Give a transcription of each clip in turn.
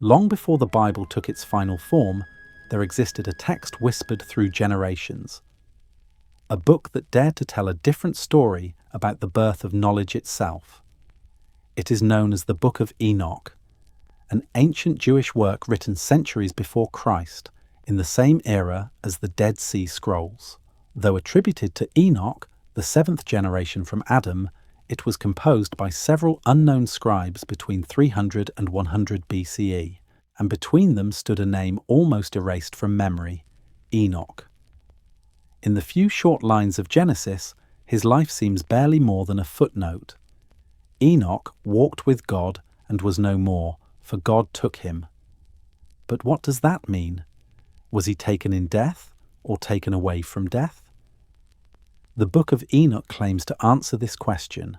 Long before the Bible took its final form, there existed a text whispered through generations. A book that dared to tell a different story about the birth of knowledge itself. It is known as the Book of Enoch, an ancient Jewish work written centuries before Christ, in the same era as the Dead Sea Scrolls. Though attributed to Enoch, the seventh generation from Adam, it was composed by several unknown scribes between 300 and 100 BCE, and between them stood a name almost erased from memory, Enoch. In the few short lines of Genesis, his life seems barely more than a footnote. Enoch walked with God and was no more, for God took him. But what does that mean? Was he taken in death, or taken away from death? The Book of Enoch claims to answer this question,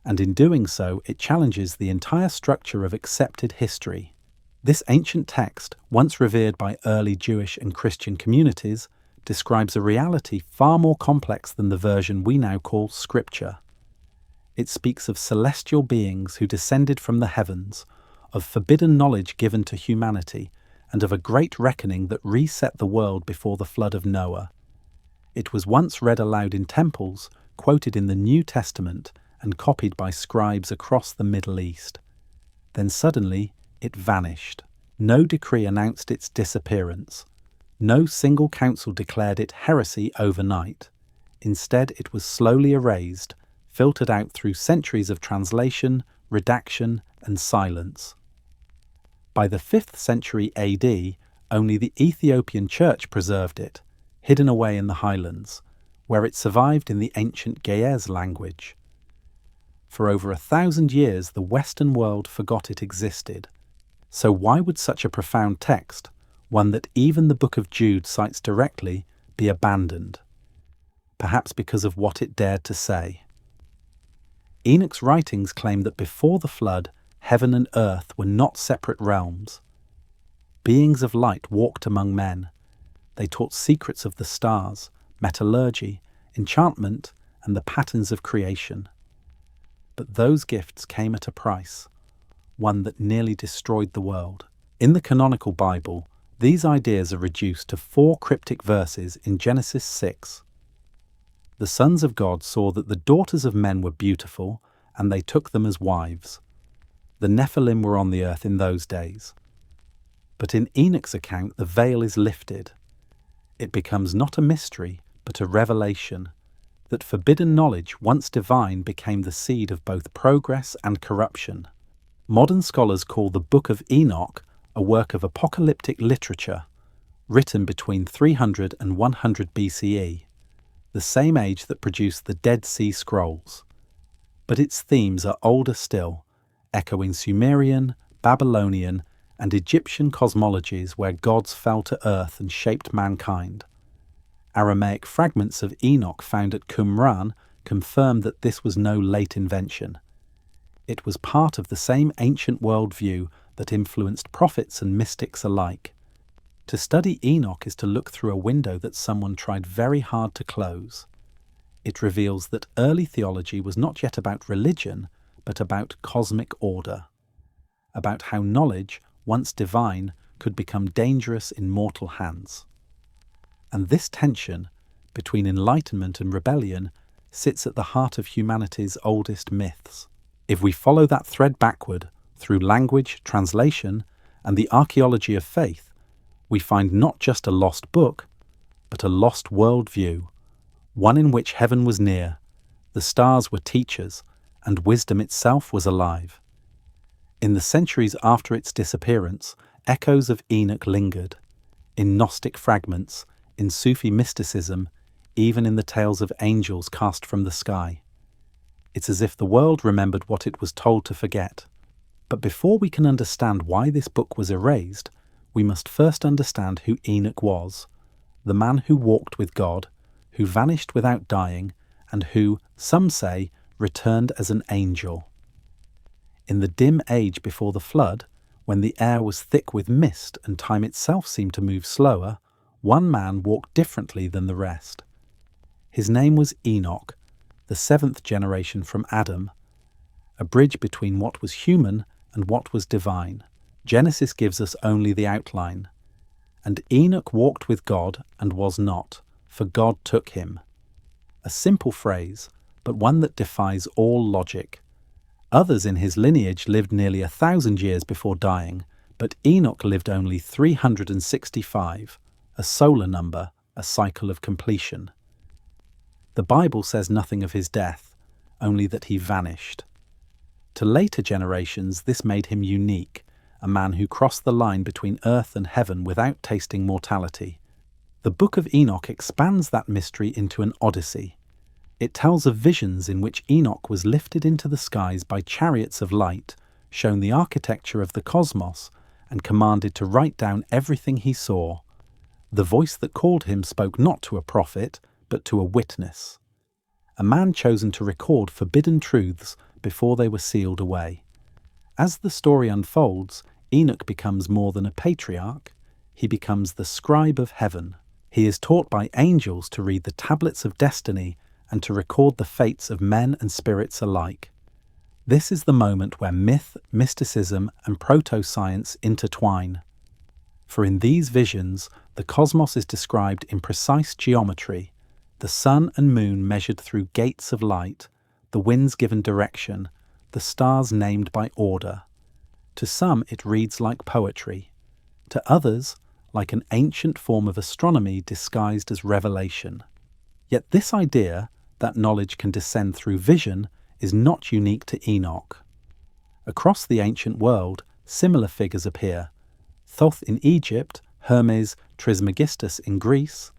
and in doing so it challenges the entire structure of accepted history. This ancient text, once revered by early Jewish and Christian communities, describes a reality far more complex than the version we now call Scripture. It speaks of celestial beings who descended from the heavens, of forbidden knowledge given to humanity, and of a great reckoning that reset the world before the flood of Noah. It was once read aloud in temples, quoted in the New Testament, and copied by scribes across the Middle East. Then suddenly, it vanished. No decree announced its disappearance. No single council declared it heresy overnight. Instead, it was slowly erased, filtered out through centuries of translation, redaction, and silence. By the 5th century AD, only the Ethiopian church preserved it, hidden away in the highlands, where it survived in the ancient Ge'ez language. For over 1,000 years, the Western world forgot it existed. So why would such a profound text, one that even the Book of Jude cites directly, be abandoned? Perhaps because of what it dared to say. Enoch's writings claim that before the flood, heaven and earth were not separate realms. Beings of light walked among men. They taught secrets of the stars, metallurgy, enchantment, and the patterns of creation. But those gifts came at a price, one that nearly destroyed the world. In the canonical Bible, these ideas are reduced to 4 cryptic verses in Genesis 6. The sons of God saw that the daughters of men were beautiful, and they took them as wives. The Nephilim were on the earth in those days. But in Enoch's account, the veil is lifted. It becomes not a mystery, but a revelation, that forbidden knowledge, once divine, became the seed of both progress and corruption. Modern scholars call the Book of Enoch a work of apocalyptic literature, written between 300 and 100 BCE, the same age that produced the Dead Sea Scrolls. But its themes are older still, echoing Sumerian, Babylonian, and Egyptian cosmologies where gods fell to earth and shaped mankind. Aramaic fragments of Enoch found at Qumran confirm that this was no late invention. It was part of the same ancient worldview that influenced prophets and mystics alike. To study Enoch is to look through a window that someone tried very hard to close. It reveals that early theology was not yet about religion, but about cosmic order, about how knowledge, once divine, could become dangerous in mortal hands. And this tension between enlightenment and rebellion sits at the heart of humanity's oldest myths. If we follow that thread backward through language, translation, and the archaeology of faith, we find not just a lost book, but a lost worldview, one in which heaven was near, the stars were teachers, and wisdom itself was alive. In the centuries after its disappearance, echoes of Enoch lingered, in Gnostic fragments, in Sufi mysticism, even in the tales of angels cast from the sky. It's as if the world remembered what it was told to forget. But before we can understand why this book was erased, we must first understand who Enoch was, the man who walked with God, who vanished without dying, and who, some say, returned as an angel. In the dim age before the flood, when the air was thick with mist and time itself seemed to move slower, one man walked differently than the rest. His name was Enoch, the 7th generation from Adam, a bridge between what was human and what was divine. Genesis gives us only the outline. And Enoch walked with God and was not, for God took him. A simple phrase, but one that defies all logic. Others in his lineage lived nearly 1,000 years before dying, but Enoch lived only 365, a solar number, a cycle of completion. The Bible says nothing of his death, only that he vanished. To later generations, this made him unique, a man who crossed the line between earth and heaven without tasting mortality. The Book of Enoch expands that mystery into an odyssey. It tells of visions in which Enoch was lifted into the skies by chariots of light, shown the architecture of the cosmos, and commanded to write down everything he saw. The voice that called him spoke not to a prophet, but to a witness, a man chosen to record forbidden truths before they were sealed away. As the story unfolds, Enoch becomes more than a patriarch. He becomes the scribe of heaven. He is taught by angels to read the tablets of destiny and to record the fates of men and spirits alike. This is the moment where myth, mysticism, and proto-science intertwine. For in these visions, the cosmos is described in precise geometry, the sun and moon measured through gates of light, the winds given direction, the stars named by order. To some it reads like poetry, to others like an ancient form of astronomy disguised as revelation. Yet this idea, that knowledge can descend through vision, is not unique to Enoch. Across the ancient world, similar figures appear. Thoth in Egypt, Hermes Trismegistus in Greece,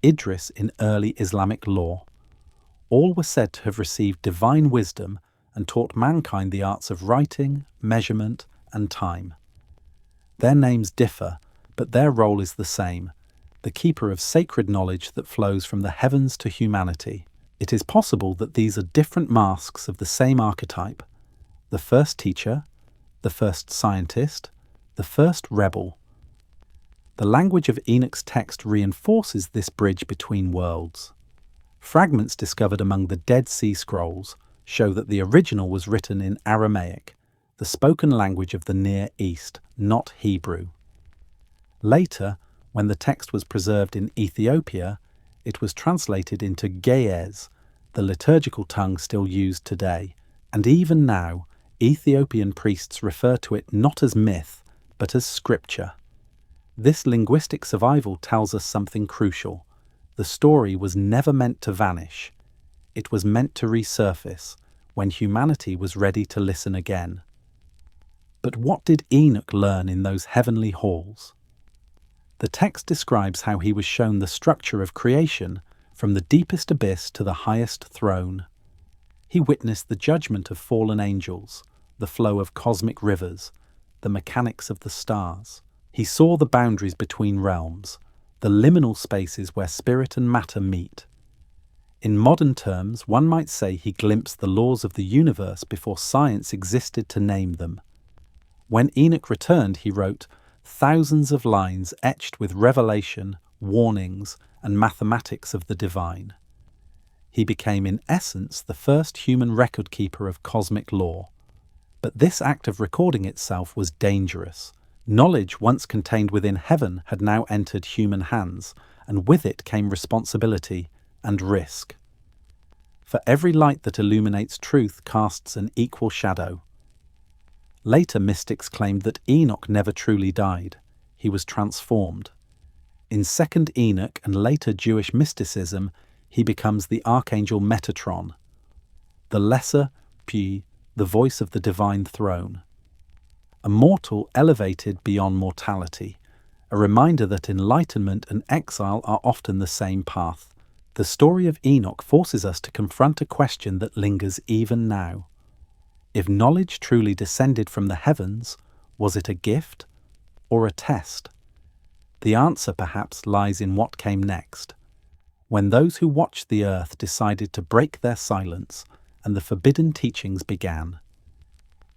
Idris in early Islamic law. All were said to have received divine wisdom and taught mankind the arts of writing, measurement, and time. Their names differ, but their role is the same, the keeper of sacred knowledge that flows from the heavens to humanity. It is possible that these are different masks of the same archetype: the first teacher, the first scientist, the first rebel. The language of Enoch's text reinforces this bridge between worlds. Fragments discovered among the Dead Sea Scrolls show that the original was written in Aramaic, the spoken language of the Near East, not Hebrew. Later, when the text was preserved in Ethiopia, it was translated into Ge'ez, the liturgical tongue still used today, and even now, Ethiopian priests refer to it not as myth, but as scripture. This linguistic survival tells us something crucial. The story was never meant to vanish. It was meant to resurface when humanity was ready to listen again. But what did Enoch learn in those heavenly halls? The text describes how he was shown the structure of creation, from the deepest abyss to the highest throne. He witnessed the judgment of fallen angels, the flow of cosmic rivers, the mechanics of the stars. He saw the boundaries between realms, the liminal spaces where spirit and matter meet. In modern terms, one might say he glimpsed the laws of the universe before science existed to name them. When Enoch returned, he wrote thousands of lines etched with revelation, warnings, and mathematics of the divine. He became, in essence, the first human record keeper of cosmic law. But this act of recording itself was dangerous. Knowledge once contained within heaven had now entered human hands, and with it came responsibility and risk. For every light that illuminates truth casts an equal shadow. Later mystics claimed that Enoch never truly died. He was transformed. In 2nd Enoch and later Jewish mysticism, he becomes the archangel Metatron, the lesser P, the voice of the divine throne. A mortal elevated beyond mortality, a reminder that enlightenment and exile are often the same path. The story of Enoch forces us to confront a question that lingers even now. If knowledge truly descended from the heavens, was it a gift or a test? The answer perhaps lies in what came next, when those who watched the earth decided to break their silence and the forbidden teachings began.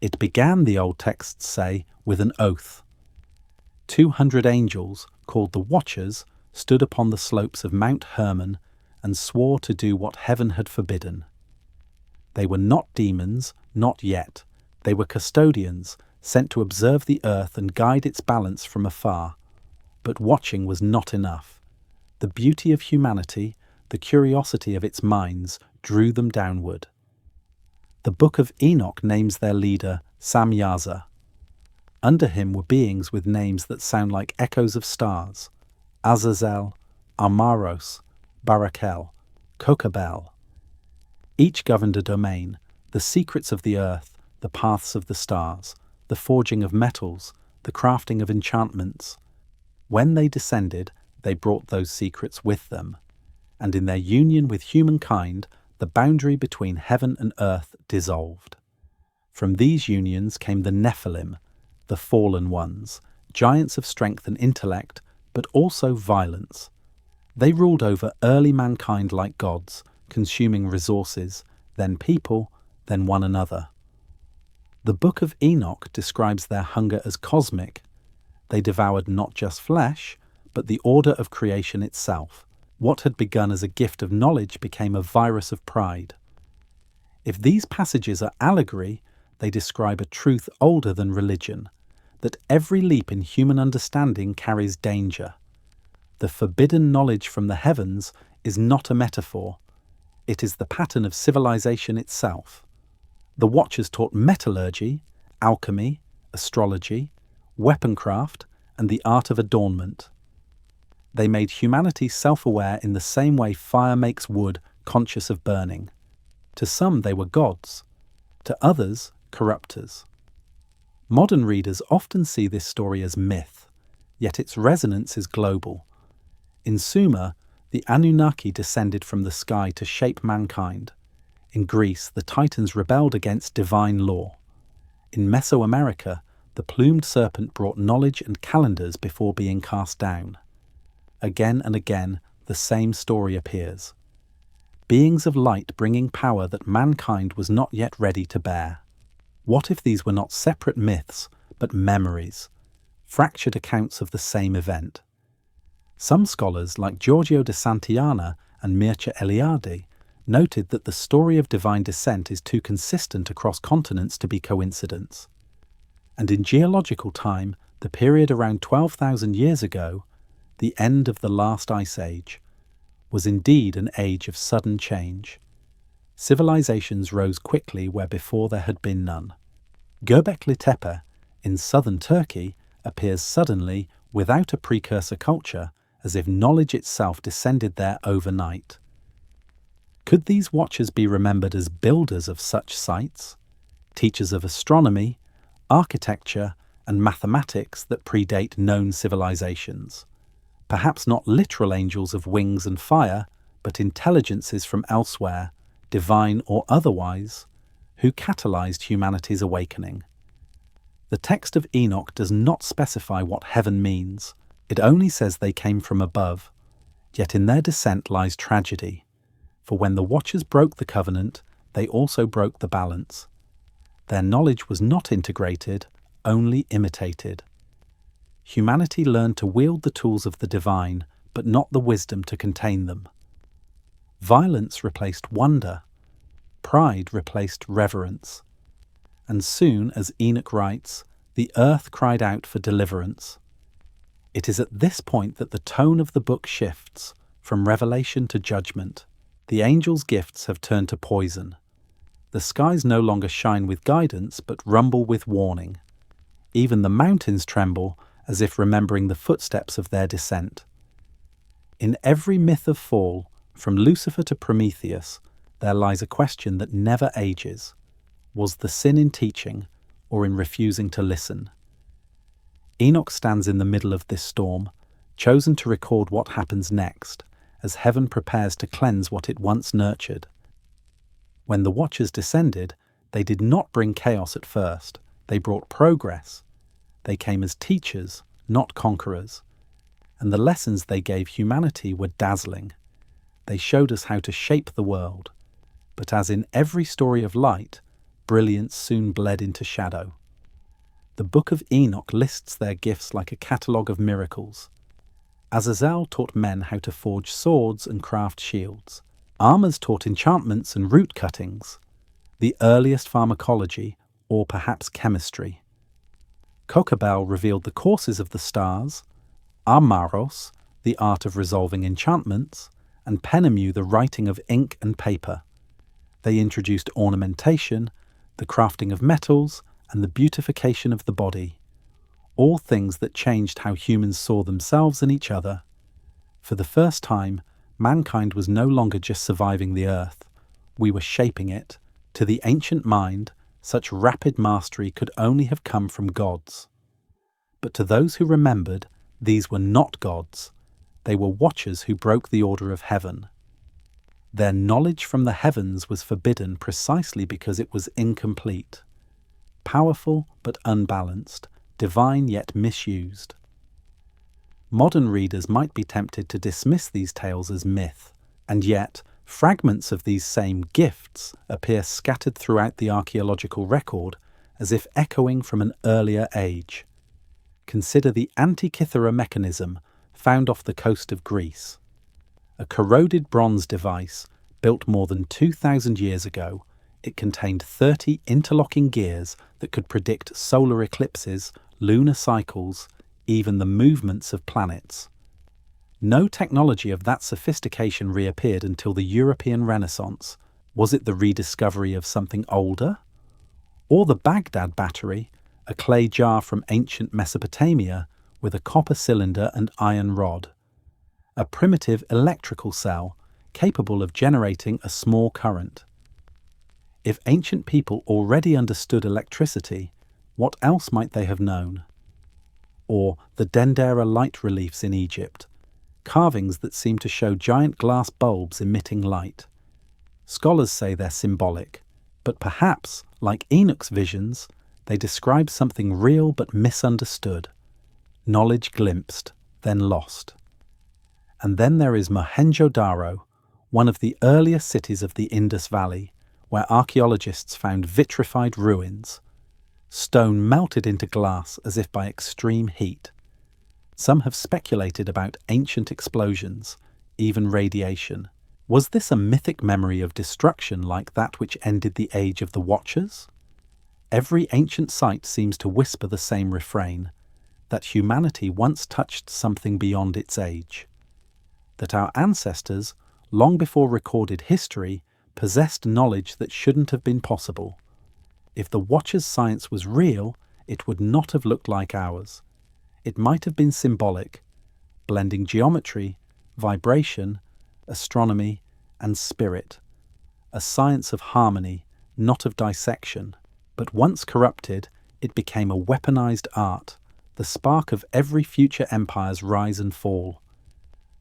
It began, the old texts say, with an oath. 200 angels, called the Watchers, stood upon the slopes of Mount Hermon and swore to do what heaven had forbidden. They were not demons, not yet. They were custodians, sent to observe the earth and guide its balance from afar. But watching was not enough. The beauty of humanity, the curiosity of its minds, drew them downward. The Book of Enoch names their leader Samyaza. Under him were beings with names that sound like echoes of stars: Azazel, Amaros, Barakel, Kokabel. Each governed a domain: the secrets of the earth, the paths of the stars, the forging of metals, the crafting of enchantments. When they descended, they brought those secrets with them, and in their union with humankind, the boundary between heaven and earth dissolved. From these unions came the Nephilim, the fallen ones, giants of strength and intellect, but also violence. They ruled over early mankind like gods, consuming resources, then people, then one another. The Book of Enoch describes their hunger as cosmic. They devoured not just flesh, but the order of creation itself. What had begun as a gift of knowledge became a virus of pride. If these passages are allegory, they describe a truth older than religion, that every leap in human understanding carries danger. The forbidden knowledge from the heavens is not a metaphor. It is the pattern of civilization itself. The Watchers taught metallurgy, alchemy, astrology, weaponcraft, and the art of adornment. They made humanity self-aware in the same way fire makes wood conscious of burning. To some they were gods, to others corruptors. Modern readers often see this story as myth, yet its resonance is global. In Sumer, the Anunnaki descended from the sky to shape mankind. In Greece, the Titans rebelled against divine law. In Mesoamerica, the plumed serpent brought knowledge and calendars before being cast down. Again and again, the same story appears. Beings of light bringing power that mankind was not yet ready to bear. What if these were not separate myths, but memories, fractured accounts of the same event? Some scholars, like Giorgio de Santillana and Mircea Eliade, noted that the story of divine descent is too consistent across continents to be coincidence. And in geological time, the period around 12,000 years ago, the end of the last ice age, was indeed an age of sudden change. Civilizations rose quickly where before there had been none. Göbekli Tepe, in southern Turkey, appears suddenly, without a precursor culture, as if knowledge itself descended there overnight. Could these watchers be remembered as builders of such sites, teachers of astronomy, architecture, and mathematics that predate known civilizations? Perhaps not literal angels of wings and fire, but intelligences from elsewhere, divine or otherwise, who catalyzed humanity's awakening. The text of Enoch does not specify what heaven means. It only says they came from above. Yet in their descent lies tragedy. For when the Watchers broke the covenant, they also broke the balance. Their knowledge was not integrated, only imitated. Humanity learned to wield the tools of the divine, but not the wisdom to contain them. Violence replaced wonder. Pride replaced reverence. And soon, as Enoch writes, the earth cried out for deliverance. It is at this point that the tone of the book shifts, from revelation to judgment. The angels' gifts have turned to poison. The skies no longer shine with guidance, but rumble with warning. Even the mountains tremble, as if remembering the footsteps of their descent. In every myth of fall, from Lucifer to Prometheus, there lies a question that never ages. Was the sin in teaching, or in refusing to listen? Enoch stands in the middle of this storm, chosen to record what happens next, as heaven prepares to cleanse what it once nurtured. When the Watchers descended, they did not bring chaos at first, they brought progress. They came as teachers, not conquerors, and the lessons they gave humanity were dazzling. They showed us how to shape the world, but as in every story of light, brilliance soon bled into shadow. The Book of Enoch lists their gifts like a catalogue of miracles. Azazel taught men how to forge swords and craft shields. Armors taught enchantments and root cuttings, the earliest pharmacology, or perhaps chemistry. Kokabel revealed the courses of the stars, Amaros, the art of resolving enchantments, and Penemu, the writing of ink and paper. They introduced ornamentation, the crafting of metals, and the beautification of the body, all things that changed how humans saw themselves and each other. For the first time, mankind was no longer just surviving the earth, we were shaping it. To the ancient mind, such rapid mastery could only have come from gods. But to those who remembered, these were not gods. They were watchers who broke the order of heaven. Their knowledge from the heavens was forbidden precisely because it was incomplete. Powerful but unbalanced, divine yet misused. Modern readers might be tempted to dismiss these tales as myth, and yet fragments of these same gifts appear scattered throughout the archaeological record as if echoing from an earlier age. Consider the Antikythera mechanism found off the coast of Greece. A corroded bronze device built more than 2,000 years ago, it contained 30 interlocking gears that could predict solar eclipses, lunar cycles, even the movements of planets. No technology of that sophistication reappeared until the European Renaissance. Was it the rediscovery of something older? Or the Baghdad battery, a clay jar from ancient Mesopotamia with a copper cylinder and iron rod? A primitive electrical cell capable of generating a small current. If ancient people already understood electricity, what else might they have known? Or the Dendera light reliefs in Egypt, carvings that seem to show giant glass bulbs emitting light. Scholars say they're symbolic, but perhaps, like Enoch's visions, they describe something real but misunderstood. Knowledge glimpsed, then lost. And then there is Mohenjo-Daro, one of the earliest cities of the Indus Valley, where archaeologists found vitrified ruins. Stone melted into glass as if by extreme heat. Some have speculated about ancient explosions, even radiation. Was this a mythic memory of destruction like that which ended the age of the Watchers? Every ancient site seems to whisper the same refrain, that humanity once touched something beyond its age. That our ancestors, long before recorded history, possessed knowledge that shouldn't have been possible. If the Watchers' science was real, it would not have looked like ours. It might have been symbolic, blending geometry, vibration, astronomy, and spirit. A science of harmony, not of dissection. But once corrupted, it became a weaponized art, the spark of every future empire's rise and fall.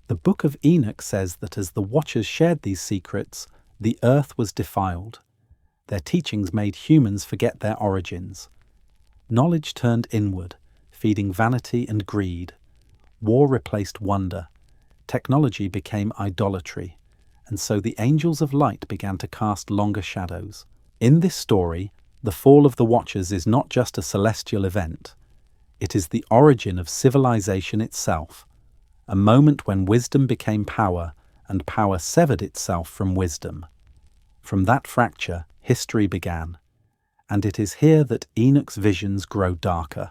The Book of Enoch says that as the Watchers shared these secrets, the earth was defiled. Their teachings made humans forget their origins. Knowledge turned inward, feeding vanity and greed. War replaced wonder. Technology became idolatry. And so the angels of light began to cast longer shadows. In this story, the fall of the Watchers is not just a celestial event. It is the origin of civilization itself, a moment when wisdom became power and power severed itself from wisdom. From that fracture, history began. And it is here that Enoch's visions grow darker.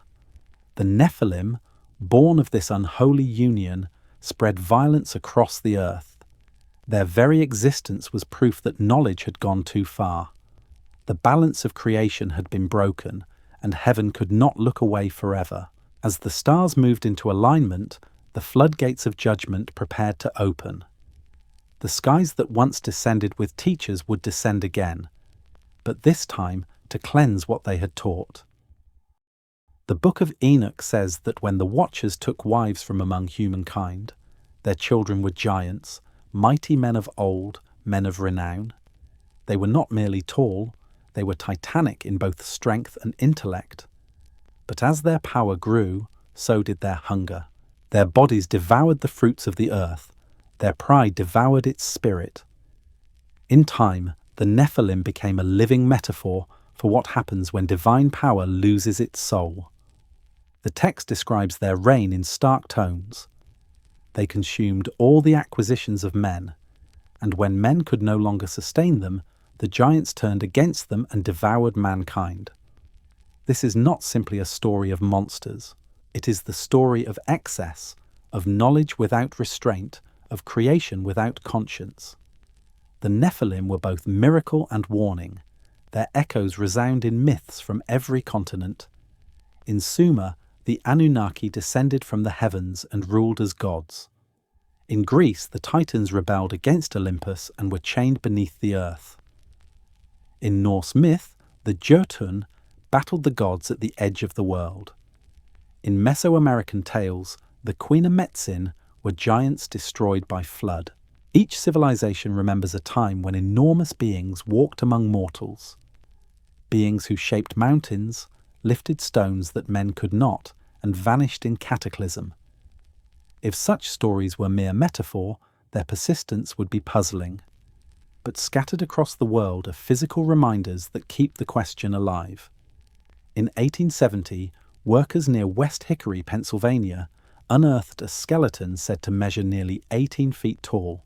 The Nephilim, born of this unholy union, spread violence across the earth. Their very existence was proof that knowledge had gone too far. The balance of creation had been broken, and heaven could not look away forever. As the stars moved into alignment, the floodgates of judgment prepared to open. The skies that once descended with teachers would descend again, but this time to cleanse what they had taught. The Book of Enoch says that when the Watchers took wives from among humankind, their children were giants, mighty men of old, men of renown. They were not merely tall, they were titanic in both strength and intellect. But as their power grew, so did their hunger. Their bodies devoured the fruits of the earth, their pride devoured its spirit. In time, the Nephilim became a living metaphor for what happens when divine power loses its soul. The text describes their reign in stark tones. They consumed all the acquisitions of men, and when men could no longer sustain them, the giants turned against them and devoured mankind. This is not simply a story of monsters. It is the story of excess, of knowledge without restraint, of creation without conscience. The Nephilim were both miracle and warning. Their echoes resound in myths from every continent. In Sumer, the Anunnaki descended from the heavens and ruled as gods. In Greece, the Titans rebelled against Olympus and were chained beneath the earth. In Norse myth, the Jotun battled the gods at the edge of the world. In Mesoamerican tales, the Quinametsin were giants destroyed by flood. Each civilization remembers a time when enormous beings walked among mortals. Beings who shaped mountains, lifted stones that men could not, and vanished in cataclysm. If such stories were mere metaphor, their persistence would be puzzling. But scattered across the world are physical reminders that keep the question alive. In 1870, workers near West Hickory, Pennsylvania, unearthed a skeleton said to measure nearly 18 feet tall,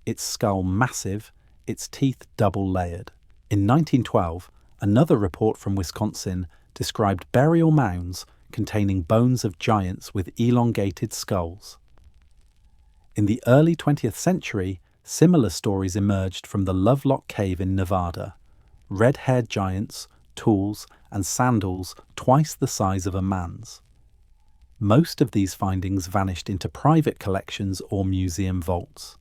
its skull massive, its teeth double-layered. In 1912, another report from Wisconsin described burial mounds containing bones of giants with elongated skulls. In the early 20th century, similar stories emerged from the Lovelock Cave in Nevada. Red-haired giants, tools, and sandals twice the size of a man's. Most of these findings vanished into private collections or museum vaults.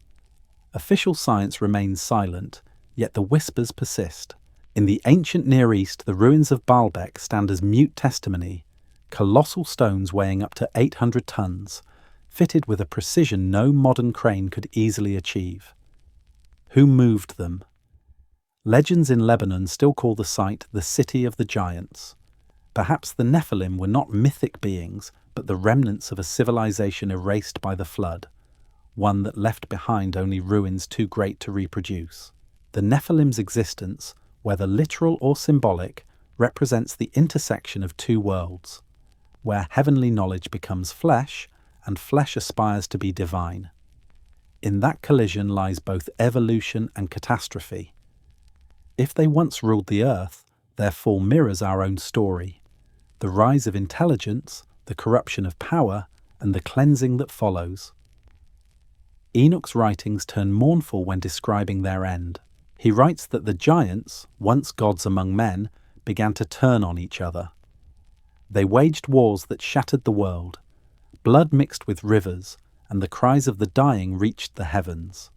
Official science remains silent, yet the whispers persist. In the ancient Near East, the ruins of Baalbek stand as mute testimony, colossal stones weighing up to 800 tons, fitted with a precision no modern crane could easily achieve. Who moved them? Legends in Lebanon still call the site the City of the Giants. Perhaps the Nephilim were not mythic beings, but the remnants of a civilization erased by the flood, one that left behind only ruins too great to reproduce. The Nephilim's existence, whether literal or symbolic, represents the intersection of two worlds, where heavenly knowledge becomes flesh and flesh aspires to be divine. In that collision lies both evolution and catastrophe. If they once ruled the earth, their fall mirrors our own story, the rise of intelligence, the corruption of power, and the cleansing that follows. Enoch's writings turn mournful when describing their end. He writes that the giants, once gods among men, began to turn on each other. They waged wars that shattered the world. Blood mixed with rivers, and the cries of the dying reached the heavens.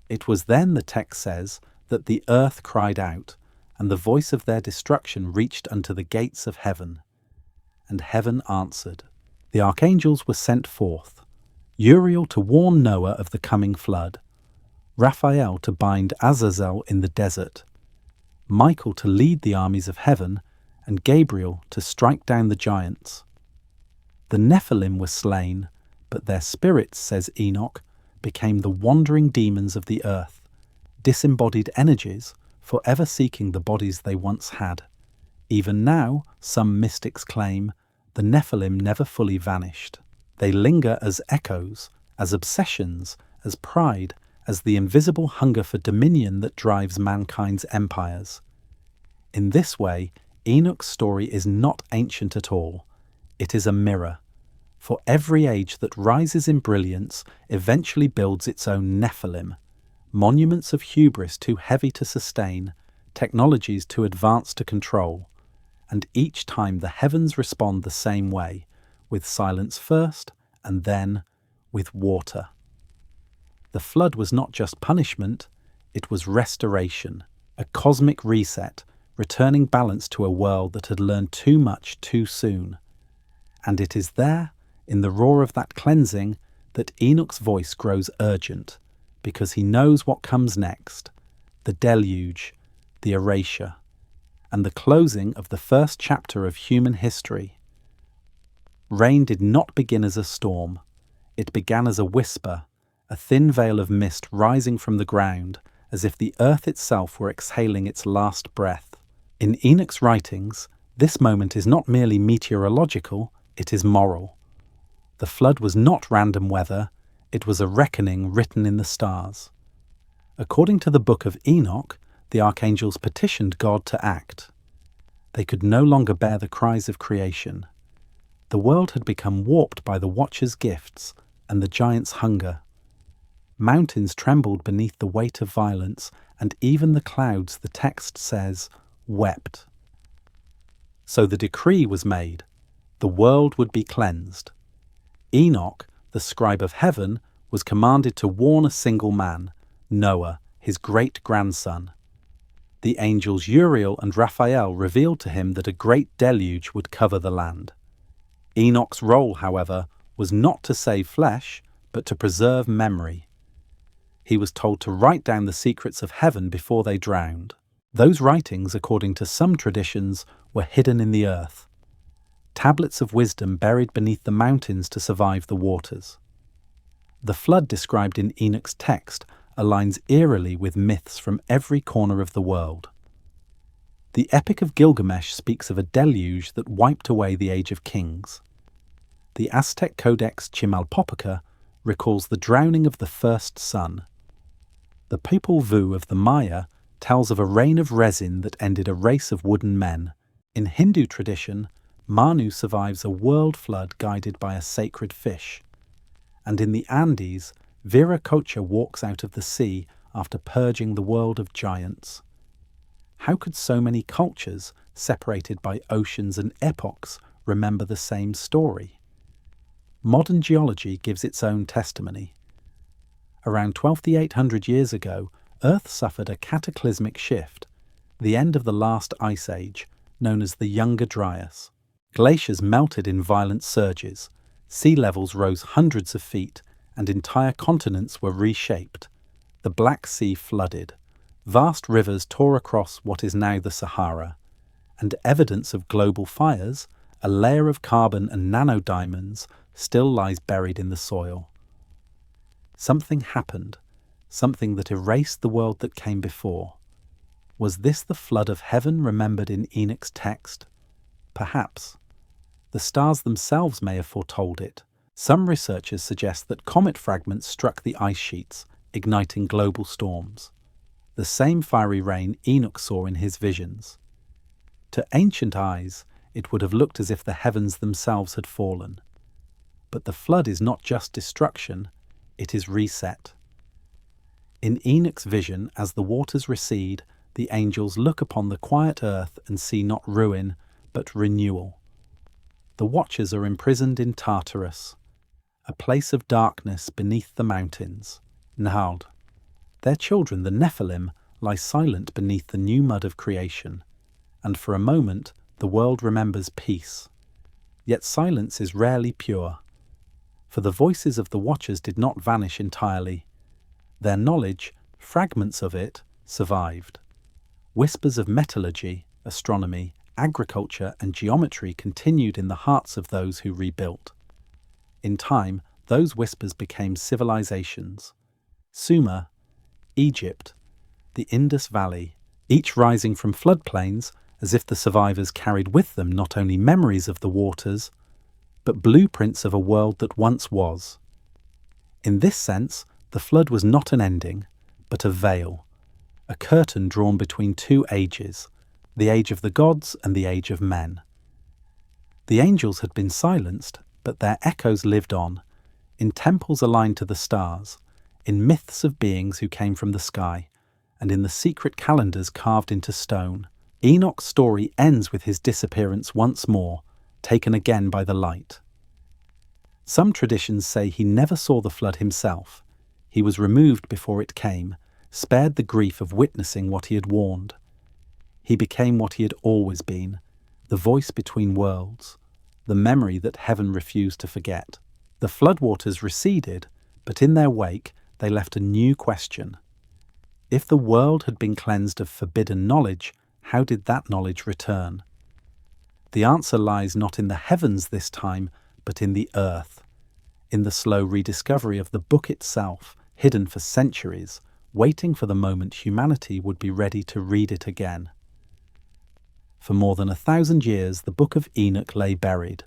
It was then, the text says, that the earth cried out, and the voice of their destruction reached unto the gates of heaven. And heaven answered. The archangels were sent forth, Uriel to warn Noah of the coming flood, Raphael to bind Azazel in the desert, Michael to lead the armies of heaven, and Gabriel to strike down the giants. The Nephilim were slain, but their spirits, says Enoch, became the wandering demons of the earth, disembodied energies, forever seeking the bodies they once had. Even now, some mystics claim, the Nephilim never fully vanished. They linger as echoes, as obsessions, as pride, as the invisible hunger for dominion that drives mankind's empires. In this way, Enoch's story is not ancient at all. It is a mirror. For every age that rises in brilliance eventually builds its own Nephilim, monuments of hubris too heavy to sustain, technologies too advanced to control. And each time the heavens respond the same way, with silence first, and then with water. The flood was not just punishment, it was restoration, a cosmic reset, returning balance to a world that had learned too much too soon. And it is there, in the roar of that cleansing, that Enoch's voice grows urgent, because he knows what comes next, the deluge, the erasure, and the closing of the first chapter of human history. Rain did not begin as a storm. It began as a whisper, a thin veil of mist rising from the ground, as if the earth itself were exhaling its last breath. In Enoch's writings, this moment is not merely meteorological, it is moral. The flood was not random weather, it was a reckoning written in the stars. According to the Book of Enoch, the archangels petitioned God to act. They could no longer bear the cries of creation. The world had become warped by the Watcher's gifts and the giant's hunger. Mountains trembled beneath the weight of violence, and even the clouds, the text says, wept. So the decree was made. The world would be cleansed. Enoch, the scribe of heaven, was commanded to warn a single man, Noah, his great-grandson. The angels Uriel and Raphael revealed to him that a great deluge would cover the land. Enoch's role, however, was not to save flesh, but to preserve memory. He was told to write down the secrets of heaven before they drowned. Those writings, according to some traditions, were hidden in the earth. Tablets of wisdom buried beneath the mountains to survive the waters. The flood described in Enoch's text aligns eerily with myths from every corner of the world. The Epic of Gilgamesh speaks of a deluge that wiped away the Age of Kings. The Aztec Codex Chimalpopoca recalls the drowning of the first sun. The Popol Vuh of the Maya tells of a rain of resin that ended a race of wooden men. In Hindu tradition, Manu survives a world flood guided by a sacred fish. And in the Andes, Viracocha walks out of the sea after purging the world of giants. How could so many cultures, separated by oceans and epochs, remember the same story? Modern geology gives its own testimony. Around 12,800 years ago, Earth suffered a cataclysmic shift, the end of the last ice age, known as the Younger Dryas. Glaciers melted in violent surges, sea levels rose hundreds of feet, and entire continents were reshaped. The Black Sea flooded. Vast rivers tore across what is now the Sahara, and evidence of global fires, a layer of carbon and nanodiamonds, still lies buried in the soil. Something happened, something that erased the world that came before. Was this the flood of heaven remembered in Enoch's text? Perhaps. The stars themselves may have foretold it. Some researchers suggest that comet fragments struck the ice sheets, igniting global storms. The same fiery rain Enoch saw in his visions. To ancient eyes, it would have looked as if the heavens themselves had fallen. But the flood is not just destruction, it is reset. In Enoch's vision, as the waters recede, the angels look upon the quiet earth and see not ruin, but renewal. The watchers are imprisoned in Tartarus, a place of darkness beneath the mountains, Nahald. Their children, the Nephilim, lie silent beneath the new mud of creation, and for a moment the world remembers peace. Yet silence is rarely pure, for the voices of the watchers did not vanish entirely. Their knowledge, fragments of it, survived. Whispers of metallurgy, astronomy, agriculture and geometry continued in the hearts of those who rebuilt. In time, those whispers became civilizations. Sumer, Egypt, the Indus Valley, each rising from floodplains as if the survivors carried with them not only memories of the waters, but blueprints of a world that once was. In this sense, the flood was not an ending, but a veil, a curtain drawn between two ages, the age of the gods and the age of men. The angels had been silenced, but their echoes lived on, in temples aligned to the stars, in myths of beings who came from the sky, and in the secret calendars carved into stone. Enoch's story ends with his disappearance once more, taken again by the light. Some traditions say he never saw the flood himself. He was removed before it came, spared the grief of witnessing what he had warned. He became what he had always been, the voice between worlds, the memory that heaven refused to forget. The floodwaters receded, but in their wake they left a new question. If the world had been cleansed of forbidden knowledge, how did that knowledge return? The answer lies not in the heavens this time, but in the earth, in the slow rediscovery of the book itself, hidden for centuries, waiting for the moment humanity would be ready to read it again. For more than 1,000 years, the Book of Enoch lay buried,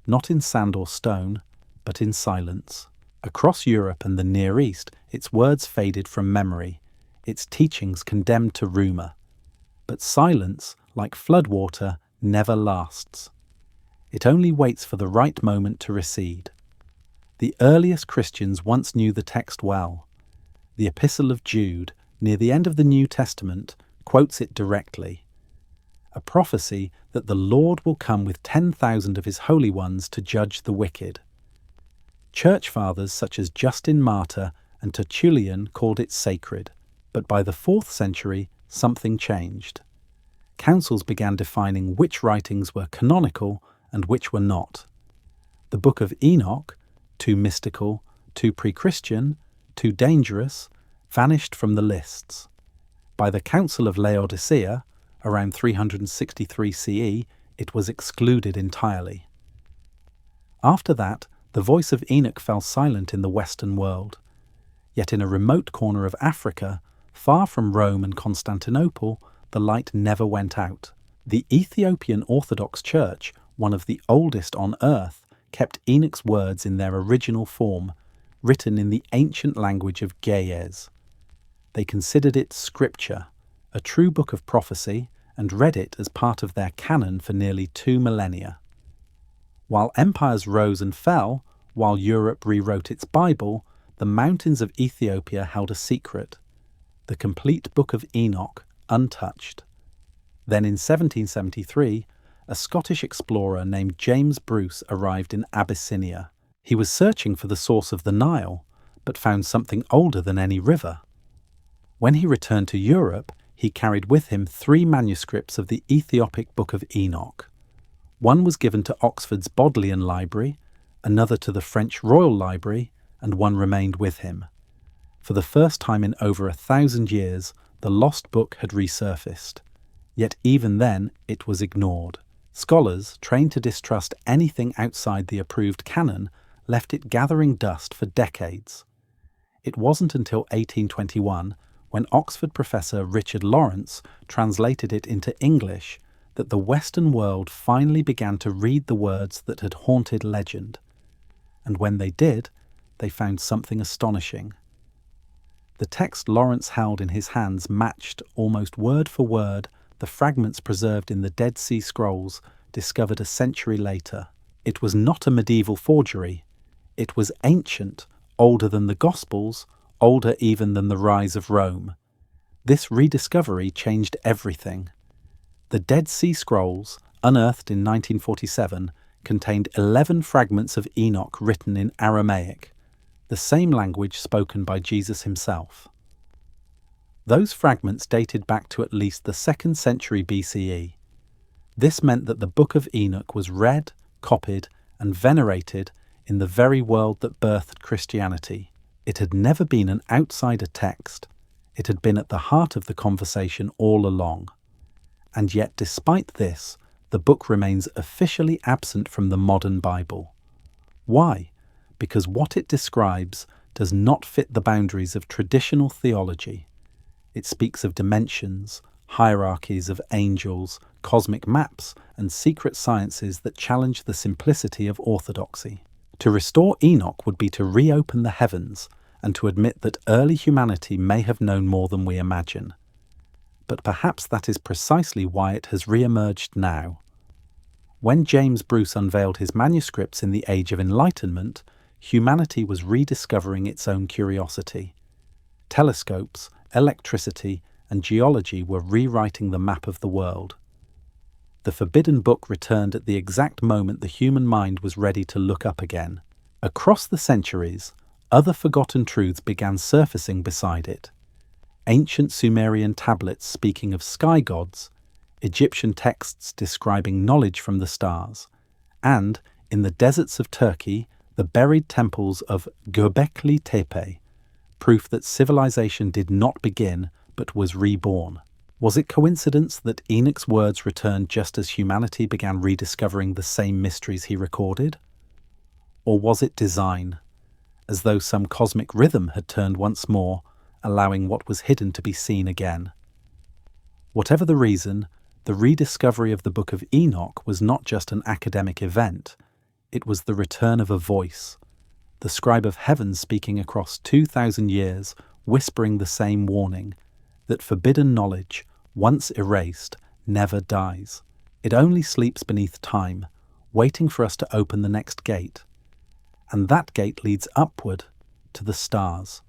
not in sand or stone, but in silence. Across Europe and the Near East, its words faded from memory, its teachings condemned to rumour. But silence, like floodwater, never lasts. It only waits for the right moment to recede. The earliest Christians once knew the text well. The Epistle of Jude, near the end of the New Testament, quotes it directly. A prophecy that the Lord will come with 10,000 of his holy ones to judge the wicked. Church fathers such as Justin Martyr and Tertullian called it sacred, but by the 4th century, something changed. Councils began defining which writings were canonical and which were not. The Book of Enoch, too mystical, too pre-Christian, too dangerous, vanished from the lists. By the Council of Laodicea, around 363 CE, it was excluded entirely. After that, the voice of Enoch fell silent in the Western world. Yet in a remote corner of Africa, far from Rome and Constantinople, the light never went out. The Ethiopian Orthodox Church, one of the oldest on earth, kept Enoch's words in their original form, written in the ancient language of Ge'ez. They considered it scripture, a true book of prophecy, and read it as part of their canon for nearly 2 millennia. While empires rose and fell, while Europe rewrote its Bible, the mountains of Ethiopia held a secret, the complete Book of Enoch, untouched. Then in 1773, a Scottish explorer named James Bruce arrived in Abyssinia. He was searching for the source of the Nile, but found something older than any river. When he returned to Europe, he carried with him 3 manuscripts of the Ethiopic Book of Enoch. One was given to Oxford's Bodleian Library, another to the French Royal Library, and one remained with him. For the first time in over 1,000 years, the lost book had resurfaced. Yet even then, it was ignored. Scholars, trained to distrust anything outside the approved canon, left it gathering dust for decades. It wasn't until 1821, when Oxford professor Richard Lawrence translated it into English, that the Western world finally began to read the words that had haunted legend. And when they did, they found something astonishing. The text Lawrence held in his hands matched, almost word for word, the fragments preserved in the Dead Sea Scrolls discovered a century later. It was not a medieval forgery. It was ancient, older than the Gospels, older even than the rise of Rome. This rediscovery changed everything. The Dead Sea Scrolls, unearthed in 1947, contained 11 fragments of Enoch written in Aramaic, the same language spoken by Jesus himself. Those fragments dated back to at least the 2nd century BCE. This meant that the Book of Enoch was read, copied, and venerated in the very world that birthed Christianity. It had never been an outsider text. It had been at the heart of the conversation all along. And yet, despite this, the book remains officially absent from the modern Bible. Why? Because what it describes does not fit the boundaries of traditional theology. It speaks of dimensions, hierarchies of angels, cosmic maps, and secret sciences that challenge the simplicity of orthodoxy. To restore Enoch would be to reopen the heavens and to admit that early humanity may have known more than we imagine. But perhaps that is precisely why it has re-emerged now. When James Bruce unveiled his manuscripts in the Age of Enlightenment, humanity was rediscovering its own curiosity. Telescopes, electricity, and geology were rewriting the map of the world. The forbidden book returned at the exact moment the human mind was ready to look up again. Across the centuries, other forgotten truths began surfacing beside it. Ancient Sumerian tablets speaking of sky gods, Egyptian texts describing knowledge from the stars, and, in the deserts of Turkey, the buried temples of Göbekli Tepe, proof that civilization did not begin but was reborn. Was it coincidence that Enoch's words returned just as humanity began rediscovering the same mysteries he recorded? Or was it design, as though some cosmic rhythm had turned once more, allowing what was hidden to be seen again? Whatever the reason, the rediscovery of the Book of Enoch was not just an academic event, it was the return of a voice, the scribe of heaven speaking across 2,000 years, whispering the same warning, that forbidden knowledge, once erased, never dies. It only sleeps beneath time, waiting for us to open the next gate. And that gate leads upward to the stars,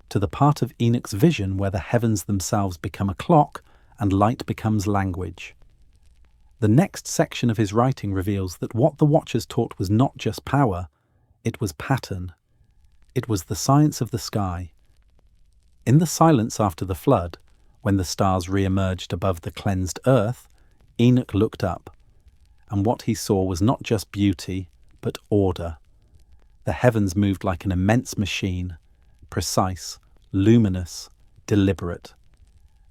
to the part of Enoch's vision where the heavens themselves become a clock and light becomes language. The next section of his writing reveals that what the Watchers taught was not just power, it was pattern. It was the science of the sky. In the silence after the flood, when the stars re-emerged above the cleansed earth, Enoch looked up, and what he saw was not just beauty, but order. The heavens moved like an immense machine, precise, luminous, deliberate.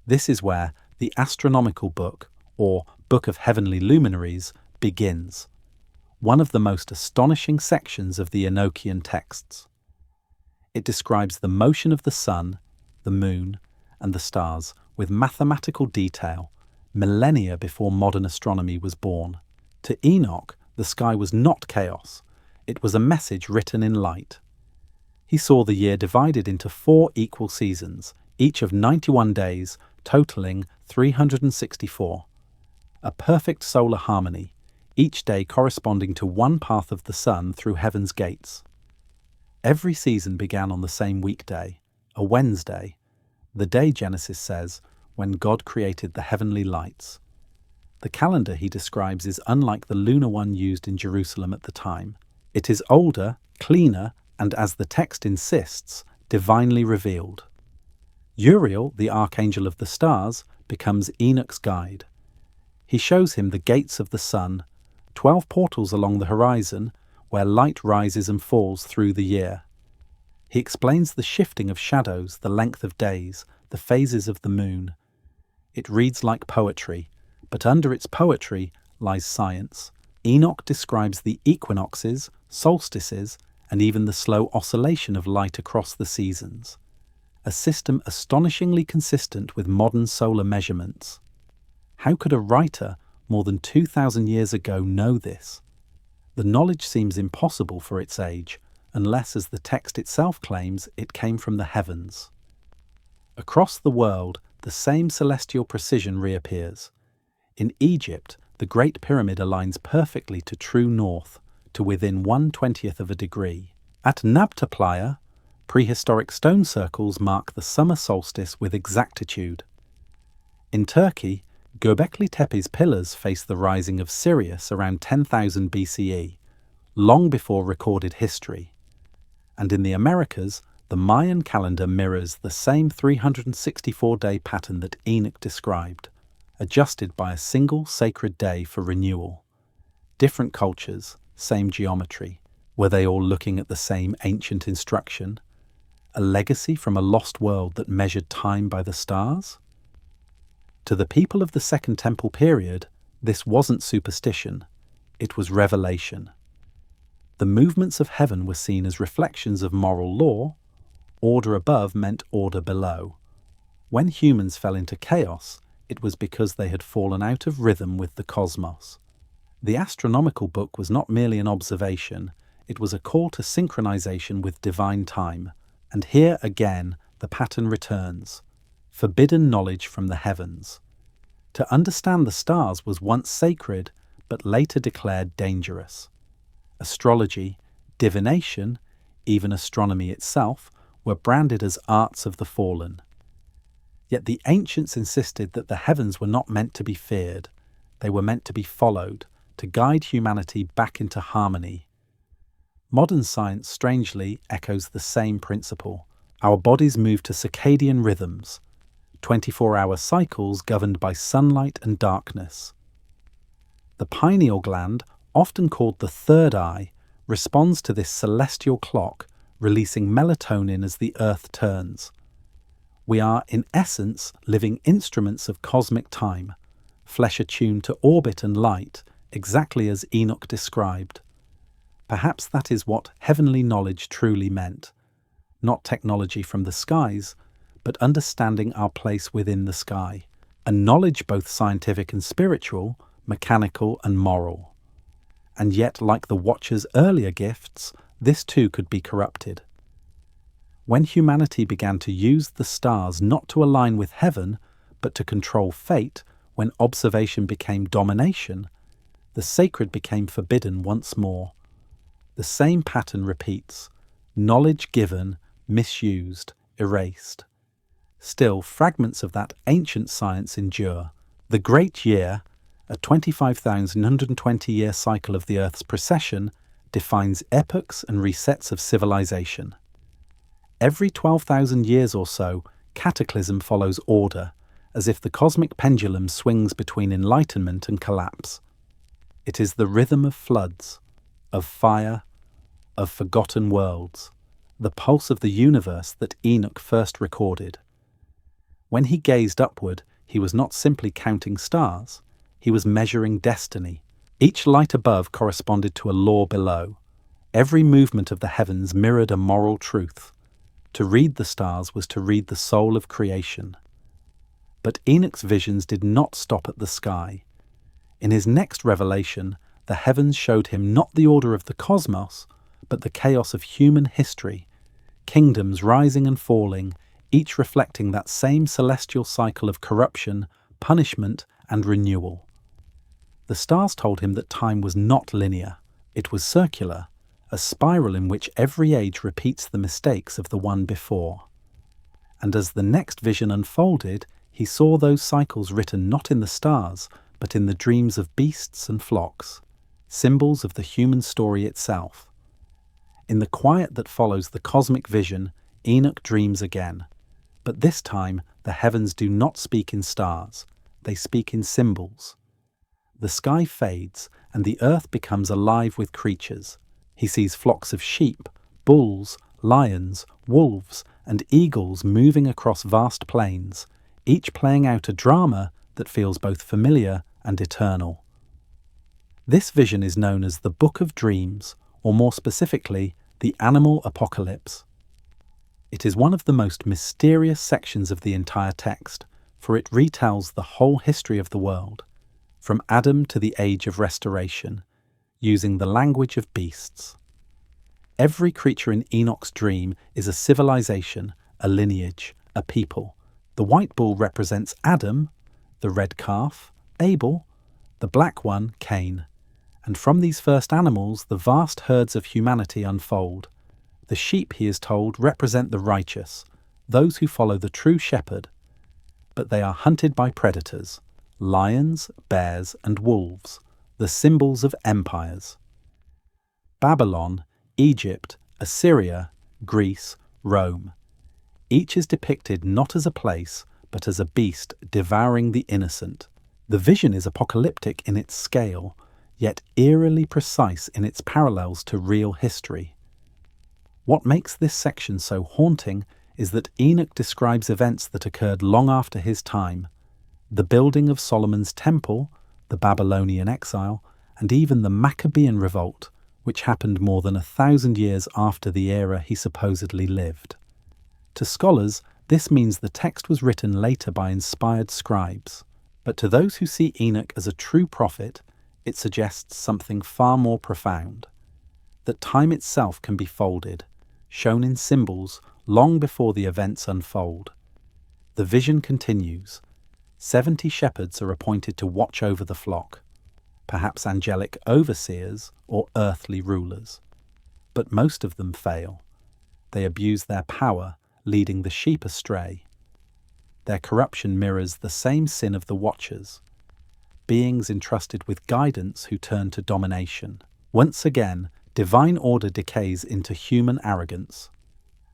This is where the astronomical book, or Book of Heavenly Luminaries, begins, one of the most astonishing sections of the Enochian texts. It describes the motion of the sun, the moon, and the stars with mathematical detail, millennia before modern astronomy was born. To Enoch, the sky was not chaos. It was a message written in light. He saw the year divided into 4 equal seasons, each of 91 days, totaling 364. A perfect solar harmony, each day corresponding to one path of the sun through heaven's gates. Every season began on the same weekday, a Wednesday, the day, Genesis says, when God created the heavenly lights. The calendar he describes is unlike the lunar one used in Jerusalem at the time. It is older, cleaner, and, as the text insists, divinely revealed. Uriel, the archangel of the stars, becomes Enoch's guide. He shows him the gates of the sun, 12 portals along the horizon, where light rises and falls through the year. He explains the shifting of shadows, the length of days, the phases of the moon. It reads like poetry, but under its poetry lies science. Enoch describes the equinoxes, solstices, and even the slow oscillation of light across the seasons, a system astonishingly consistent with modern solar measurements. How could a writer more than 2,000 years ago know this? The knowledge seems impossible for its age, unless, as the text itself claims, it came from the heavens. Across the world, the same celestial precision reappears. In Egypt, the Great Pyramid aligns perfectly to true north, to within 1/20th of a degree. At Nabta Playa, prehistoric stone circles mark the summer solstice with exactitude. In Turkey, Göbekli Tepe's pillars face the rising of Sirius around 10,000 BCE, long before recorded history. And in the Americas, the Mayan calendar mirrors the same 364-day pattern that Enoch described, adjusted by a single sacred day for renewal. Different cultures, same geometry. Were they all looking at the same ancient instruction? A legacy from a lost world that measured time by the stars? To the people of the Second Temple period, this wasn't superstition, it was revelation. The movements of heaven were seen as reflections of moral law. Order above meant order below. When humans fell into chaos, it was because they had fallen out of rhythm with the cosmos. The astronomical book was not merely an observation, it was a call to synchronization with divine time. And here again, the pattern returns. Forbidden knowledge from the heavens. To understand the stars was once sacred, but later declared dangerous. Astrology, divination, even astronomy itself, were branded as arts of the fallen. Yet the ancients insisted that the heavens were not meant to be feared. They were meant to be followed, to guide humanity back into harmony. Modern science, strangely, echoes the same principle. Our bodies move to circadian rhythms, 24-hour cycles governed by sunlight and darkness. The pineal gland, often called the third eye, responds to this celestial clock, releasing melatonin as the Earth turns. We are, in essence, living instruments of cosmic time, flesh attuned to orbit and light, exactly as Enoch described. Perhaps that is what heavenly knowledge truly meant. Not technology from the skies, but understanding our place within the sky, a knowledge both scientific and spiritual, mechanical and moral. And yet, like the Watcher's earlier gifts, this too could be corrupted. When humanity began to use the stars not to align with heaven, but to control fate, when observation became domination, the sacred became forbidden once more. The same pattern repeats: knowledge given, misused, erased. Still, fragments of that ancient science endure. The Great Year, a 25,120-year cycle of the Earth's precession, defines epochs and resets of civilization. Every 12,000 years or so, cataclysm follows order, as if the cosmic pendulum swings between enlightenment and collapse. It is the rhythm of floods, of fire, of forgotten worlds, the pulse of the universe that Enoch first recorded. When he gazed upward, he was not simply counting stars, he was measuring destiny. Each light above corresponded to a law below. Every movement of the heavens mirrored a moral truth. To read the stars was to read the soul of creation. But Enoch's visions did not stop at the sky. In his next revelation, the heavens showed him not the order of the cosmos, but the chaos of human history, kingdoms rising and falling, each reflecting that same celestial cycle of corruption, punishment, and renewal. The stars told him that time was not linear. It was circular, a spiral in which every age repeats the mistakes of the one before. And as the next vision unfolded, he saw those cycles written not in the stars, but in the dreams of beasts and flocks, symbols of the human story itself. In the quiet that follows the cosmic vision, Enoch dreams again. But this time, the heavens do not speak in stars, they speak in symbols. The sky fades, and the earth becomes alive with creatures. He sees flocks of sheep, bulls, lions, wolves, and eagles moving across vast plains, each playing out a drama that feels both familiar and eternal. This vision is known as the Book of Dreams, or more specifically, the Animal Apocalypse. It is one of the most mysterious sections of the entire text, for it retells the whole history of the world, from Adam to the Age of Restoration, using the language of beasts. Every creature in Enoch's dream is a civilization, a lineage, a people. The white bull represents Adam, the red calf, Abel, the black one, Cain. And from these first animals, the vast herds of humanity unfold. The sheep, he is told, represent the righteous, those who follow the true shepherd. But they are hunted by predators, lions, bears, and wolves, the symbols of empires. Babylon, Egypt, Assyria, Greece, Rome. Each is depicted not as a place, but as a beast devouring the innocent. The vision is apocalyptic in its scale, yet eerily precise in its parallels to real history. What makes this section so haunting is that Enoch describes events that occurred long after his time: the building of Solomon's temple, the Babylonian exile, and even the Maccabean revolt, which happened more than 1,000 years after the era he supposedly lived. To scholars, this means the text was written later by inspired scribes, but to those who see Enoch as a true prophet, it suggests something far more profound: that time itself can be folded, shown in symbols long before the events unfold. The vision continues. 70 shepherds are appointed to watch over the flock, perhaps angelic overseers or earthly rulers. But most of them fail. They abuse their power, leading the sheep astray. Their corruption mirrors the same sin of the watchers, beings entrusted with guidance who turn to domination. Once again, divine order decays into human arrogance.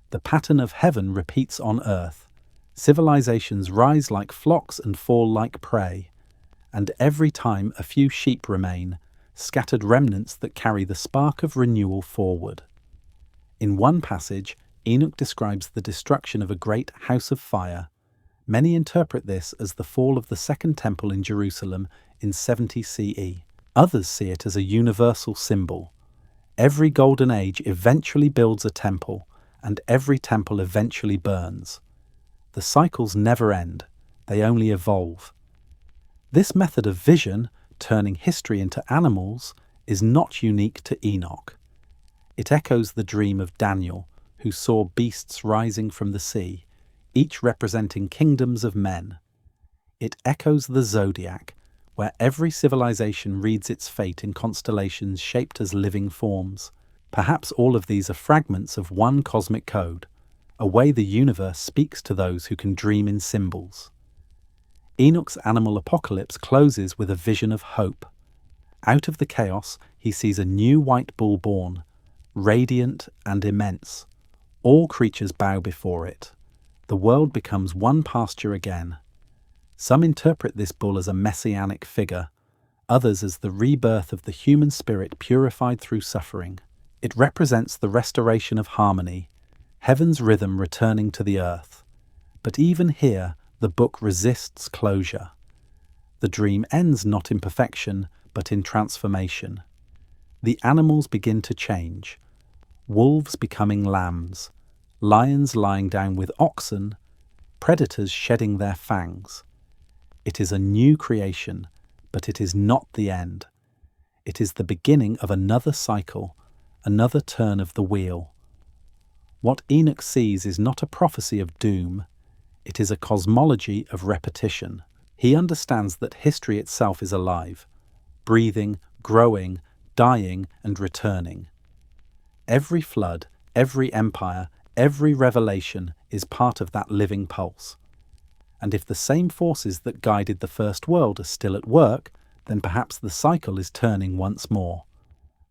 The pattern of heaven repeats on earth. Civilizations rise like flocks and fall like prey, and every time a few sheep remain, scattered remnants that carry the spark of renewal forward. In one passage, Enoch describes the destruction of a great house of fire. Many interpret this as the fall of the Second Temple in Jerusalem in 70 CE. Others see it as a universal symbol. Every golden age eventually builds a temple, and every temple eventually burns. The cycles never end, they only evolve. This method of vision, turning history into animals, is not unique to Enoch. It echoes the dream of Daniel, who saw beasts rising from the sea, each representing kingdoms of men. It echoes the zodiac, where every civilization reads its fate in constellations shaped as living forms. Perhaps all of these are fragments of one cosmic code, a way the universe speaks to those who can dream in symbols. Enoch's animal apocalypse closes with a vision of hope. Out of the chaos, he sees a new white bull born, radiant and immense. All creatures bow before it. The world becomes one pasture again. Some interpret this bull as a messianic figure, others as the rebirth of the human spirit purified through suffering. It represents the restoration of harmony, heaven's rhythm returning to the earth. But even here, the book resists closure. The dream ends not in perfection, but in transformation. The animals begin to change, wolves becoming lambs, lions lying down with oxen, predators shedding their fangs. It is a new creation, but it is not the end. It is the beginning of another cycle, another turn of the wheel. What Enoch sees is not a prophecy of doom. It is a cosmology of repetition. He understands that history itself is alive, breathing, growing, dying, and returning. Every flood, every empire, every revelation is part of that living pulse. And if the same forces that guided the first world are still at work, then perhaps the cycle is turning once more.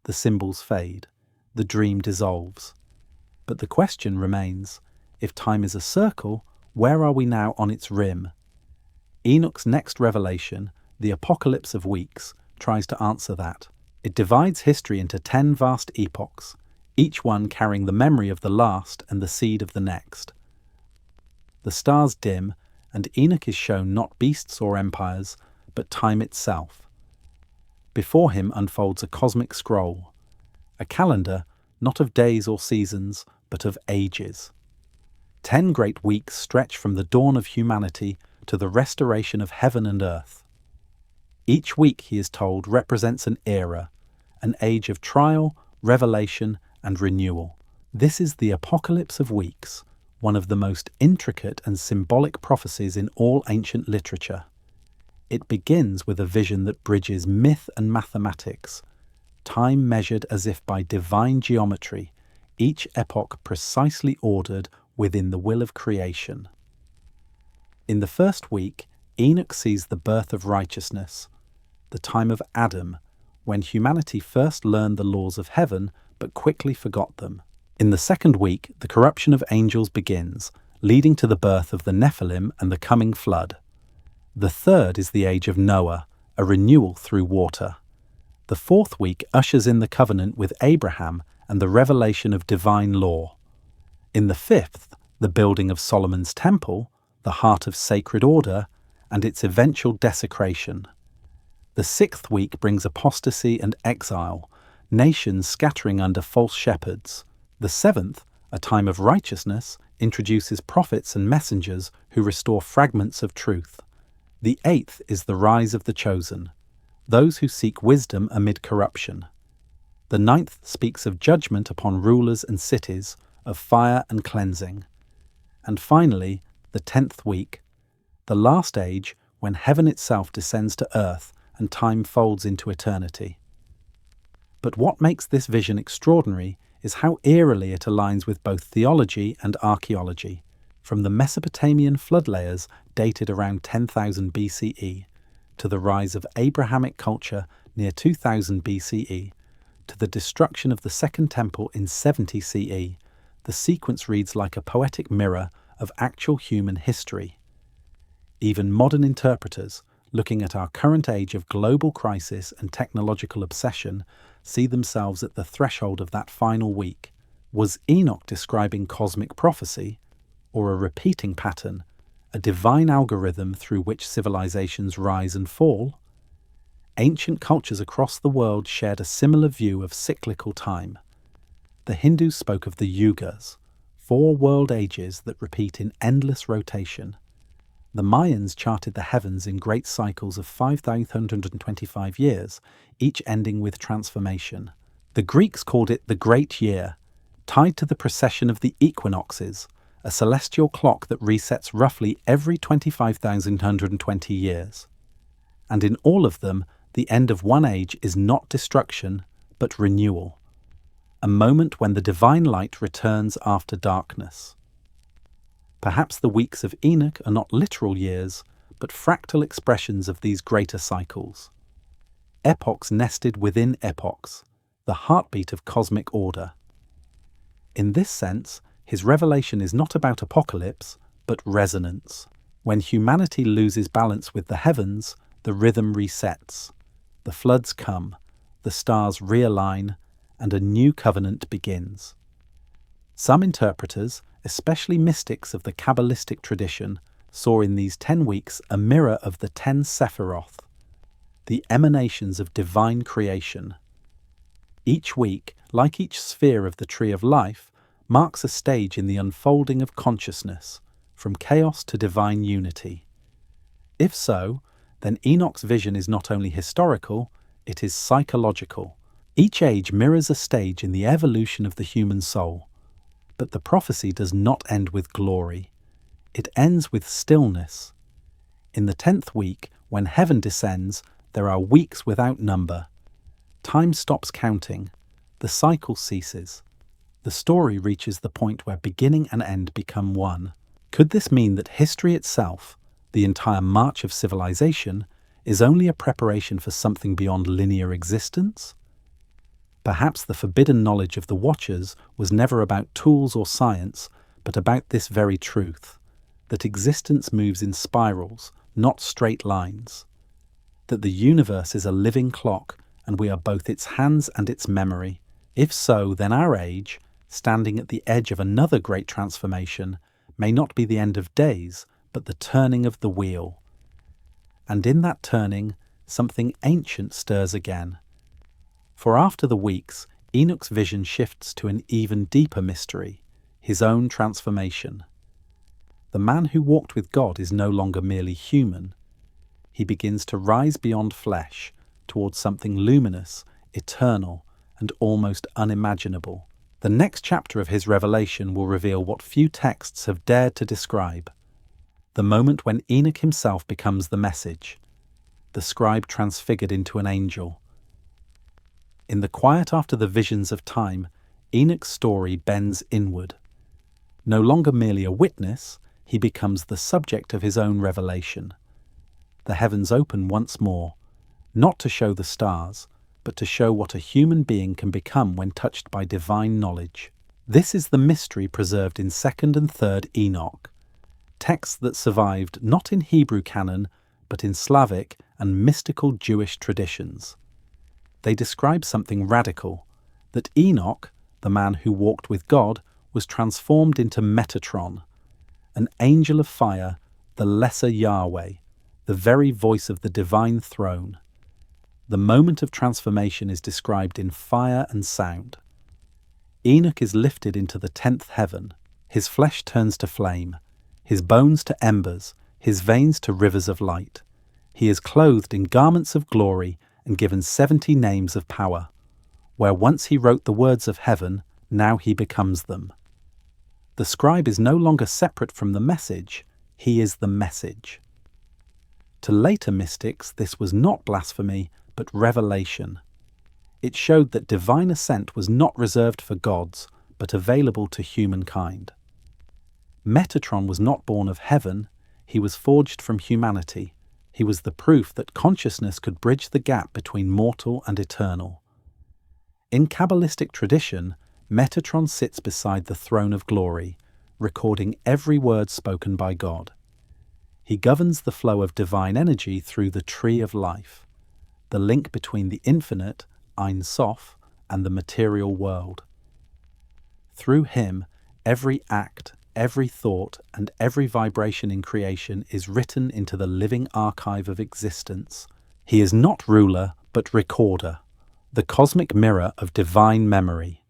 The symbols fade, the dream dissolves. But the question remains, if time is a circle, where are we now on its rim? Enoch's next revelation, the Apocalypse of Weeks, tries to answer that. It divides history into 10 vast epochs, each one carrying the memory of the last and the seed of the next. The stars dim, and Enoch is shown not beasts or empires, but time itself. Before him unfolds a cosmic scroll, a calendar not of days or seasons, but of ages. 10 great weeks stretch from the dawn of humanity to the restoration of heaven and earth. Each week, he is told, represents an era, an age of trial, revelation, and renewal. This is the Apocalypse of Weeks, one of the most intricate and symbolic prophecies in all ancient literature. It begins with a vision that bridges myth and mathematics, time measured as if by divine geometry, each epoch precisely ordered within the will of creation. In the first week, Enoch sees the birth of righteousness, the time of Adam, when humanity first learned the laws of heaven but quickly forgot them. In the second week, the corruption of angels begins, leading to the birth of the Nephilim and the coming flood. The third is the age of Noah, a renewal through water. The fourth week ushers in the covenant with Abraham and the revelation of divine law. In the fifth, the building of Solomon's temple, the heart of sacred order, and its eventual desecration. The sixth week brings apostasy and exile, nations scattering under false shepherds. The seventh, a time of righteousness, introduces prophets and messengers who restore fragments of truth. The eighth is the rise of the chosen, those who seek wisdom amid corruption. The ninth speaks of judgment upon rulers and cities, of fire and cleansing. And finally, the 10th week, the last age when heaven itself descends to earth and time folds into eternity. But what makes this vision extraordinary is how eerily it aligns with both theology and archaeology, from the Mesopotamian flood layers dated around 10,000 BCE, to the rise of Abrahamic culture near 2000 BCE, to the destruction of the Second Temple in 70 CE. The sequence reads like a poetic mirror of actual human history. Even modern interpreters, looking at our current age of global crisis and technological obsession, see themselves at the threshold of that final week. Was Enoch describing cosmic prophecy, or a repeating pattern, a divine algorithm through which civilizations rise and fall? Ancient cultures across the world shared a similar view of cyclical time. The Hindus spoke of the yugas, 4 world ages that repeat in endless rotation. The Mayans charted the heavens in great cycles of 5,125 years, each ending with transformation. The Greeks called it the Great Year, tied to the precession of the equinoxes, a celestial clock that resets roughly every 25,120 years. And in all of them, the end of one age is not destruction, but renewal, a moment when the divine light returns after darkness. Perhaps the weeks of Enoch are not literal years, but fractal expressions of these greater cycles. Epochs nested within epochs, the heartbeat of cosmic order. In this sense, his revelation is not about apocalypse, but resonance. When humanity loses balance with the heavens, the rhythm resets. The floods come, the stars realign, and a new covenant begins. Some interpreters, especially mystics of the Kabbalistic tradition, saw in these 10 weeks a mirror of the 10 Sephiroth, the emanations of divine creation. Each week, like each sphere of the Tree of Life, marks a stage in the unfolding of consciousness, from chaos to divine unity. If so, then Enoch's vision is not only historical, it is psychological. Each age mirrors a stage in the evolution of the human soul. But the prophecy does not end with glory. It ends with stillness. In the 10th week, when heaven descends, there are weeks without number. Time stops counting. The cycle ceases. The story reaches the point where beginning and end become one. Could this mean that history itself, the entire march of civilization, is only a preparation for something beyond linear existence? Perhaps the forbidden knowledge of the Watchers was never about tools or science, but about this very truth, that existence moves in spirals, not straight lines, that the universe is a living clock, and we are both its hands and its memory. If so, then our age, standing at the edge of another great transformation, may not be the end of days, but the turning of the wheel. And in that turning, something ancient stirs again. For after the weeks, Enoch's vision shifts to an even deeper mystery, his own transformation. The man who walked with God is no longer merely human. He begins to rise beyond flesh, towards something luminous, eternal, and almost unimaginable. The next chapter of his revelation will reveal what few texts have dared to describe. The moment when Enoch himself becomes the message, the scribe transfigured into an angel. In the quiet after the visions of time, Enoch's story bends inward. No longer merely a witness, he becomes the subject of his own revelation. The heavens open once more, not to show the stars, but to show what a human being can become when touched by divine knowledge. This is the mystery preserved in 2nd and 3rd Enoch, texts that survived not in Hebrew canon, but in Slavic and mystical Jewish traditions. They describe something radical, that Enoch, the man who walked with God, was transformed into Metatron, an angel of fire, the lesser Yahweh, the very voice of the divine throne. The moment of transformation is described in fire and sound. Enoch is lifted into the 10th heaven. His flesh turns to flame, his bones to embers, his veins to rivers of light. He is clothed in garments of glory and given 70 names of power. Where once he wrote the words of heaven, now he becomes them. The scribe is no longer separate from the message, he is the message. To later mystics, this was not blasphemy, but revelation. It showed that divine ascent was not reserved for gods, but available to humankind. Metatron was not born of heaven, he was forged from humanity. He was the proof that consciousness could bridge the gap between mortal and eternal. In Kabbalistic tradition, Metatron sits beside the throne of glory, recording every word spoken by God. He governs the flow of divine energy through the Tree of Life, the link between the infinite, Ein Sof, and the material world. Through him, every act, every thought, and every vibration in creation is written into the living archive of existence. He is not ruler, but recorder, the cosmic mirror of divine memory.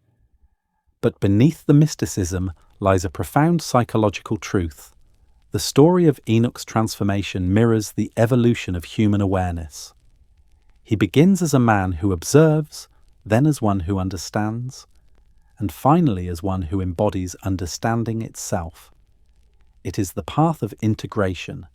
But beneath the mysticism lies a profound psychological truth. The story of Enoch's transformation mirrors the evolution of human awareness. He begins as a man who observes, then as one who understands, and finally as one who embodies understanding itself. It is the path of integration,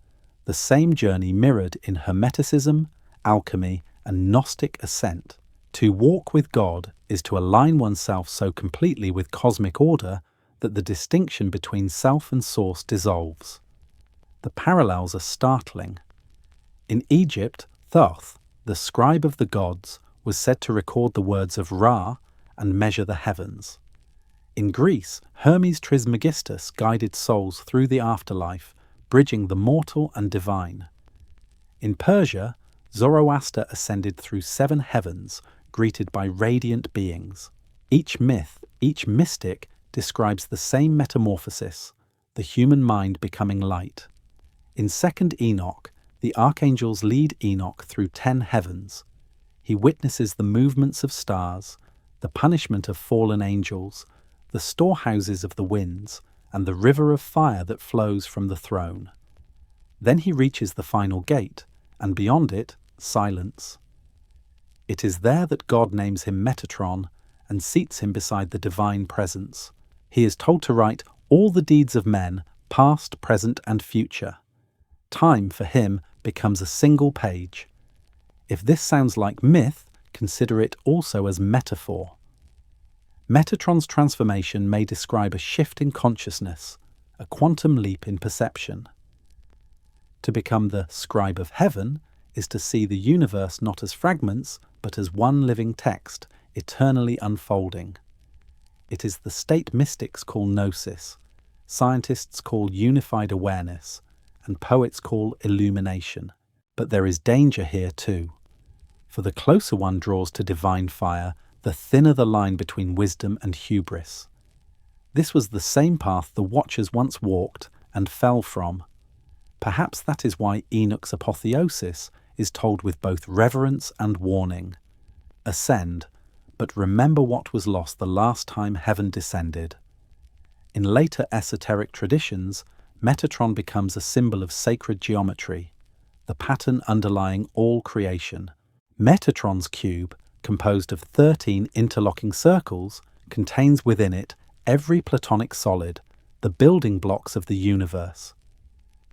the same journey mirrored in Hermeticism, alchemy, and Gnostic ascent. To walk with God is to align oneself so completely with cosmic order that the distinction between self and source dissolves. The parallels are startling. In Egypt, Thoth, the scribe of the gods, was said to record the words of Ra and measure the heavens. In Greece, Hermes Trismegistus guided souls through the afterlife, bridging the mortal and divine. In Persia, Zoroaster ascended through 7 heavens, greeted by radiant beings. Each myth, each mystic, describes the same metamorphosis, the human mind becoming light. In 2nd Enoch, the archangels lead Enoch through 10 heavens. He witnesses the movements of stars, the punishment of fallen angels, the storehouses of the winds, and the river of fire that flows from the throne. Then he reaches the final gate, and beyond it, silence. It is there that God names him Metatron and seats him beside the divine presence. He is told to write all the deeds of men, past, present, and future. Time, for him, becomes a single page. If this sounds like myth, consider it also as metaphor. Metatron's transformation may describe a shift in consciousness, a quantum leap in perception. To become the scribe of heaven is to see the universe not as fragments, but as one living text, eternally unfolding. It is the state mystics call gnosis, scientists call unified awareness, and poets call illumination. But there is danger here too. For the closer one draws to divine fire, the thinner the line between wisdom and hubris. This was the same path the Watchers once walked and fell from. Perhaps that is why Enoch's apotheosis is told with both reverence and warning. Ascend, but remember what was lost the last time heaven descended. In later esoteric traditions, Metatron becomes a symbol of sacred geometry, the pattern underlying all creation. Metatron's cube, composed of 13 interlocking circles, contains within it every Platonic solid, the building blocks of the universe.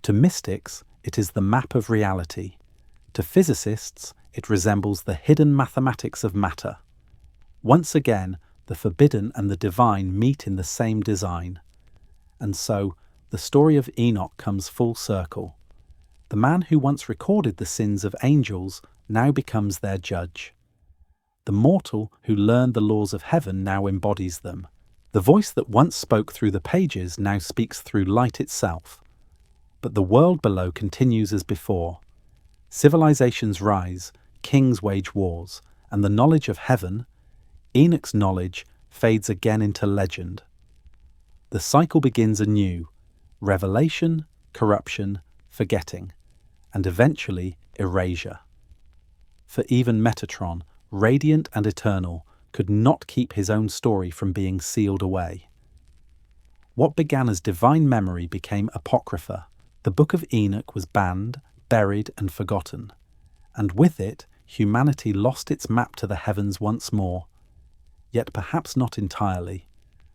To mystics, it is the map of reality. To physicists, it resembles the hidden mathematics of matter. Once again, the forbidden and the divine meet in the same design. And so, the story of Enoch comes full circle. The man who once recorded the sins of angels now becomes their judge. The mortal who learned the laws of heaven now embodies them. The voice that once spoke through the pages now speaks through light itself. But the world below continues as before. Civilizations rise, kings wage wars, and the knowledge of heaven, Enoch's knowledge, fades again into legend. The cycle begins anew: revelation, corruption, forgetting, and eventually erasure. For even Metatron, radiant and eternal, could not keep his own story from being sealed away. What began as divine memory became apocrypha. The Book of Enoch was banned, buried, and forgotten, and with it, humanity lost its map to the heavens once more. Yet perhaps not entirely.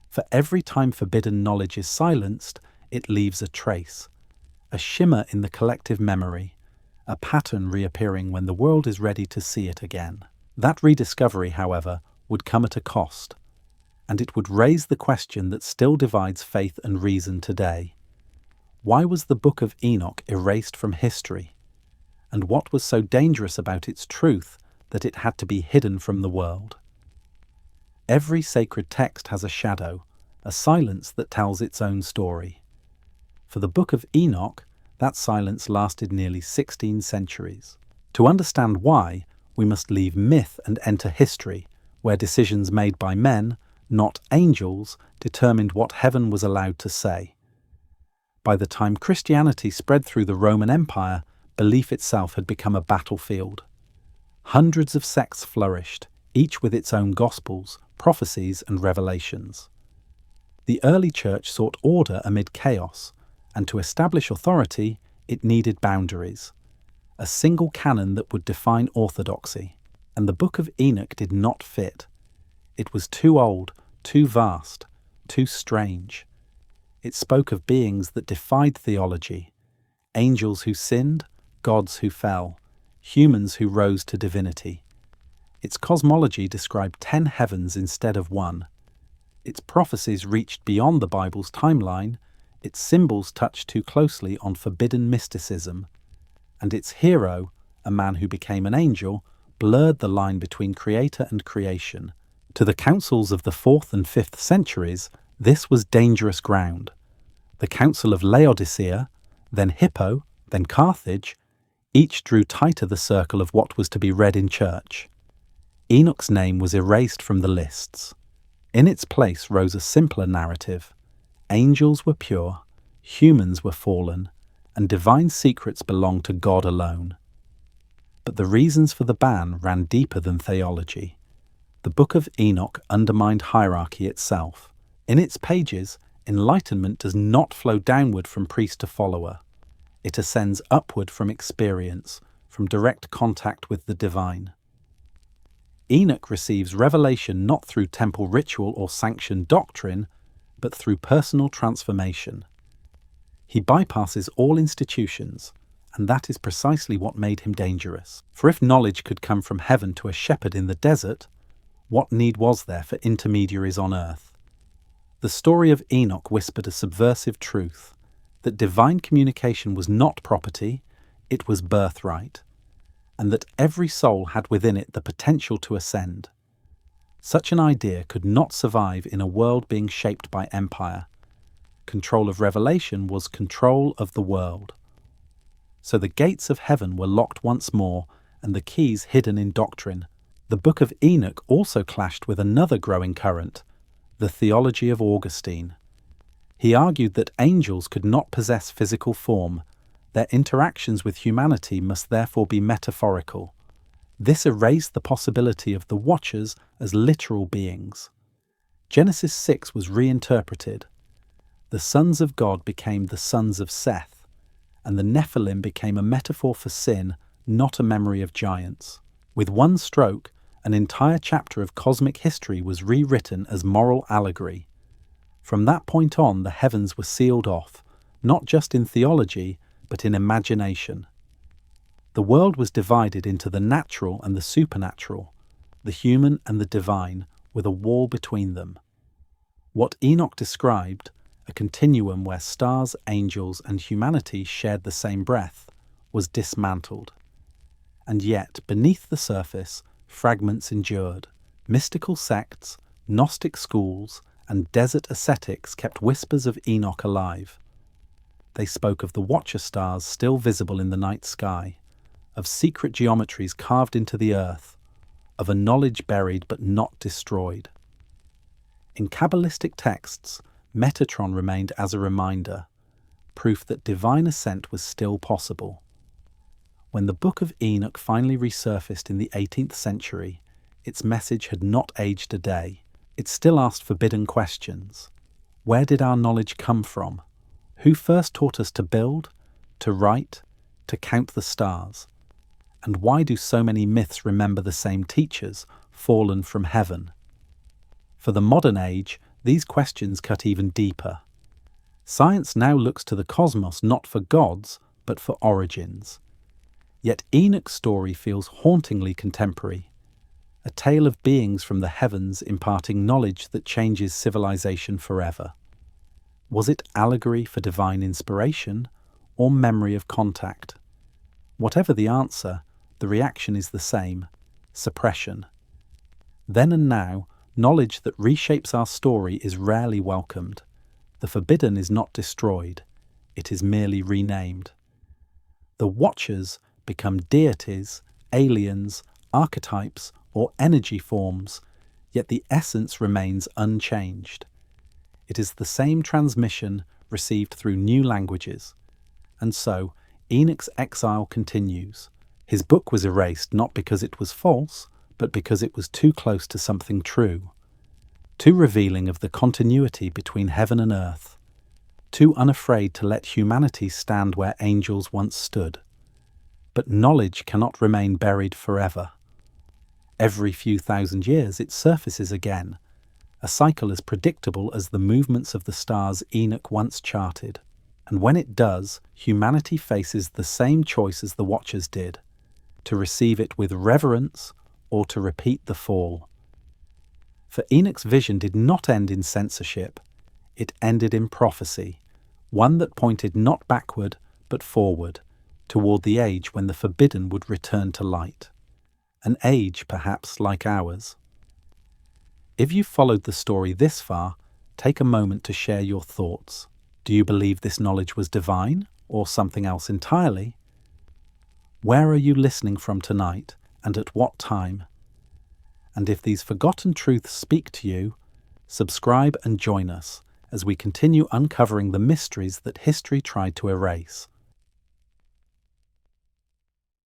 For every time forbidden knowledge is silenced, it leaves a trace, a shimmer in the collective memory, a pattern reappearing when the world is ready to see it again. That rediscovery, however, would come at a cost, and it would raise the question that still divides faith and reason today. Why was the Book of Enoch erased from history? And what was so dangerous about its truth that it had to be hidden from the world? Every sacred text has a shadow, a silence that tells its own story. For the Book of Enoch, that silence lasted nearly 16 centuries. To understand why, we must leave myth and enter history, where decisions made by men, not angels, determined what heaven was allowed to say. By the time Christianity spread through the Roman Empire, belief itself had become a battlefield. Hundreds of sects flourished, each with its own gospels, prophecies, and revelations. The early church sought order amid chaos, and to establish authority, it needed boundaries, a single canon that would define orthodoxy. And the Book of Enoch did not fit. It was too old, too vast, too strange. It spoke of beings that defied theology, angels who sinned, gods who fell, humans who rose to divinity. Its cosmology described 10 heavens instead of one. Its prophecies reached beyond the Bible's timeline, its symbols touched too closely on forbidden mysticism, and its hero, a man who became an angel, blurred the line between creator and creation. To the councils of the 4th and 5th centuries, this was dangerous ground. The Council of Laodicea, then Hippo, then Carthage, each drew tighter the circle of what was to be read in church. Enoch's name was erased from the lists. In its place rose a simpler narrative. Angels were pure, humans were fallen, and divine secrets belonged to God alone. But the reasons for the ban ran deeper than theology. The Book of Enoch undermined hierarchy itself. In its pages, enlightenment does not flow downward from priest to follower. It ascends upward from experience, from direct contact with the divine. Enoch receives revelation not through temple ritual or sanctioned doctrine, but through personal transformation. He bypasses all institutions, and that is precisely what made him dangerous. For if knowledge could come from heaven to a shepherd in the desert, what need was there for intermediaries on earth? The story of Enoch whispered a subversive truth, that divine communication was not property, it was birthright, and that every soul had within it the potential to ascend. Such an idea could not survive in a world being shaped by empire. Control of revelation was control of the world. So the gates of heaven were locked once more, and the keys hidden in doctrine. The Book of Enoch also clashed with another growing current, the theology of Augustine. He argued that angels could not possess physical form. Their interactions with humanity must therefore be metaphorical. This erased the possibility of the Watchers as literal beings. Genesis 6 was reinterpreted. The sons of God became the sons of Seth, and the Nephilim became a metaphor for sin, not a memory of giants. With one stroke, an entire chapter of cosmic history was rewritten as moral allegory. From that point on, the heavens were sealed off, not just in theology, but in imagination. The world was divided into the natural and the supernatural, the human and the divine, with a wall between them. What Enoch described, a continuum where stars, angels, and humanity shared the same breath, was dismantled. And yet, beneath the surface, fragments endured. Mystical sects, Gnostic schools, and desert ascetics kept whispers of Enoch alive. They spoke of the Watcher stars still visible in the night sky, of secret geometries carved into the earth, of a knowledge buried but not destroyed. In Kabbalistic texts, Metatron remained as a reminder, proof that divine ascent was still possible. When the Book of Enoch finally resurfaced in the 18th century, its message had not aged a day. It still asked forbidden questions. Where did our knowledge come from? Who first taught us to build, to write, to count the stars? And why do so many myths remember the same teachers, fallen from heaven? For the modern age, these questions cut even deeper. Science now looks to the cosmos not for gods, but for origins. Yet Enoch's story feels hauntingly contemporary, a tale of beings from the heavens imparting knowledge that changes civilization forever. Was it allegory for divine inspiration, or memory of contact? Whatever the answer, the reaction is the same: suppression. Then and now, knowledge that reshapes our story is rarely welcomed. The forbidden is not destroyed, it is merely renamed. The Watchers become deities, aliens, archetypes, or energy forms, yet the essence remains unchanged. It is the same transmission received through new languages. And so, Enoch's exile continues. His book was erased not because it was false, but because it was too close to something true, too revealing of the continuity between heaven and earth, too unafraid to let humanity stand where angels once stood. But knowledge cannot remain buried forever. Every few thousand years it surfaces again, a cycle as predictable as the movements of the stars Enoch once charted. And when it does, humanity faces the same choice as the Watchers did: to receive it with reverence or to repeat the fall. For Enoch's vision did not end in censorship, it ended in prophecy, one that pointed not backward but forward, toward the age when the forbidden would return to light. An age, perhaps, like ours. If you've followed the story this far, take a moment to share your thoughts. Do you believe this knowledge was divine, or something else entirely? Where are you listening from tonight, and at what time? And if these forgotten truths speak to you, subscribe and join us as we continue uncovering the mysteries that history tried to erase.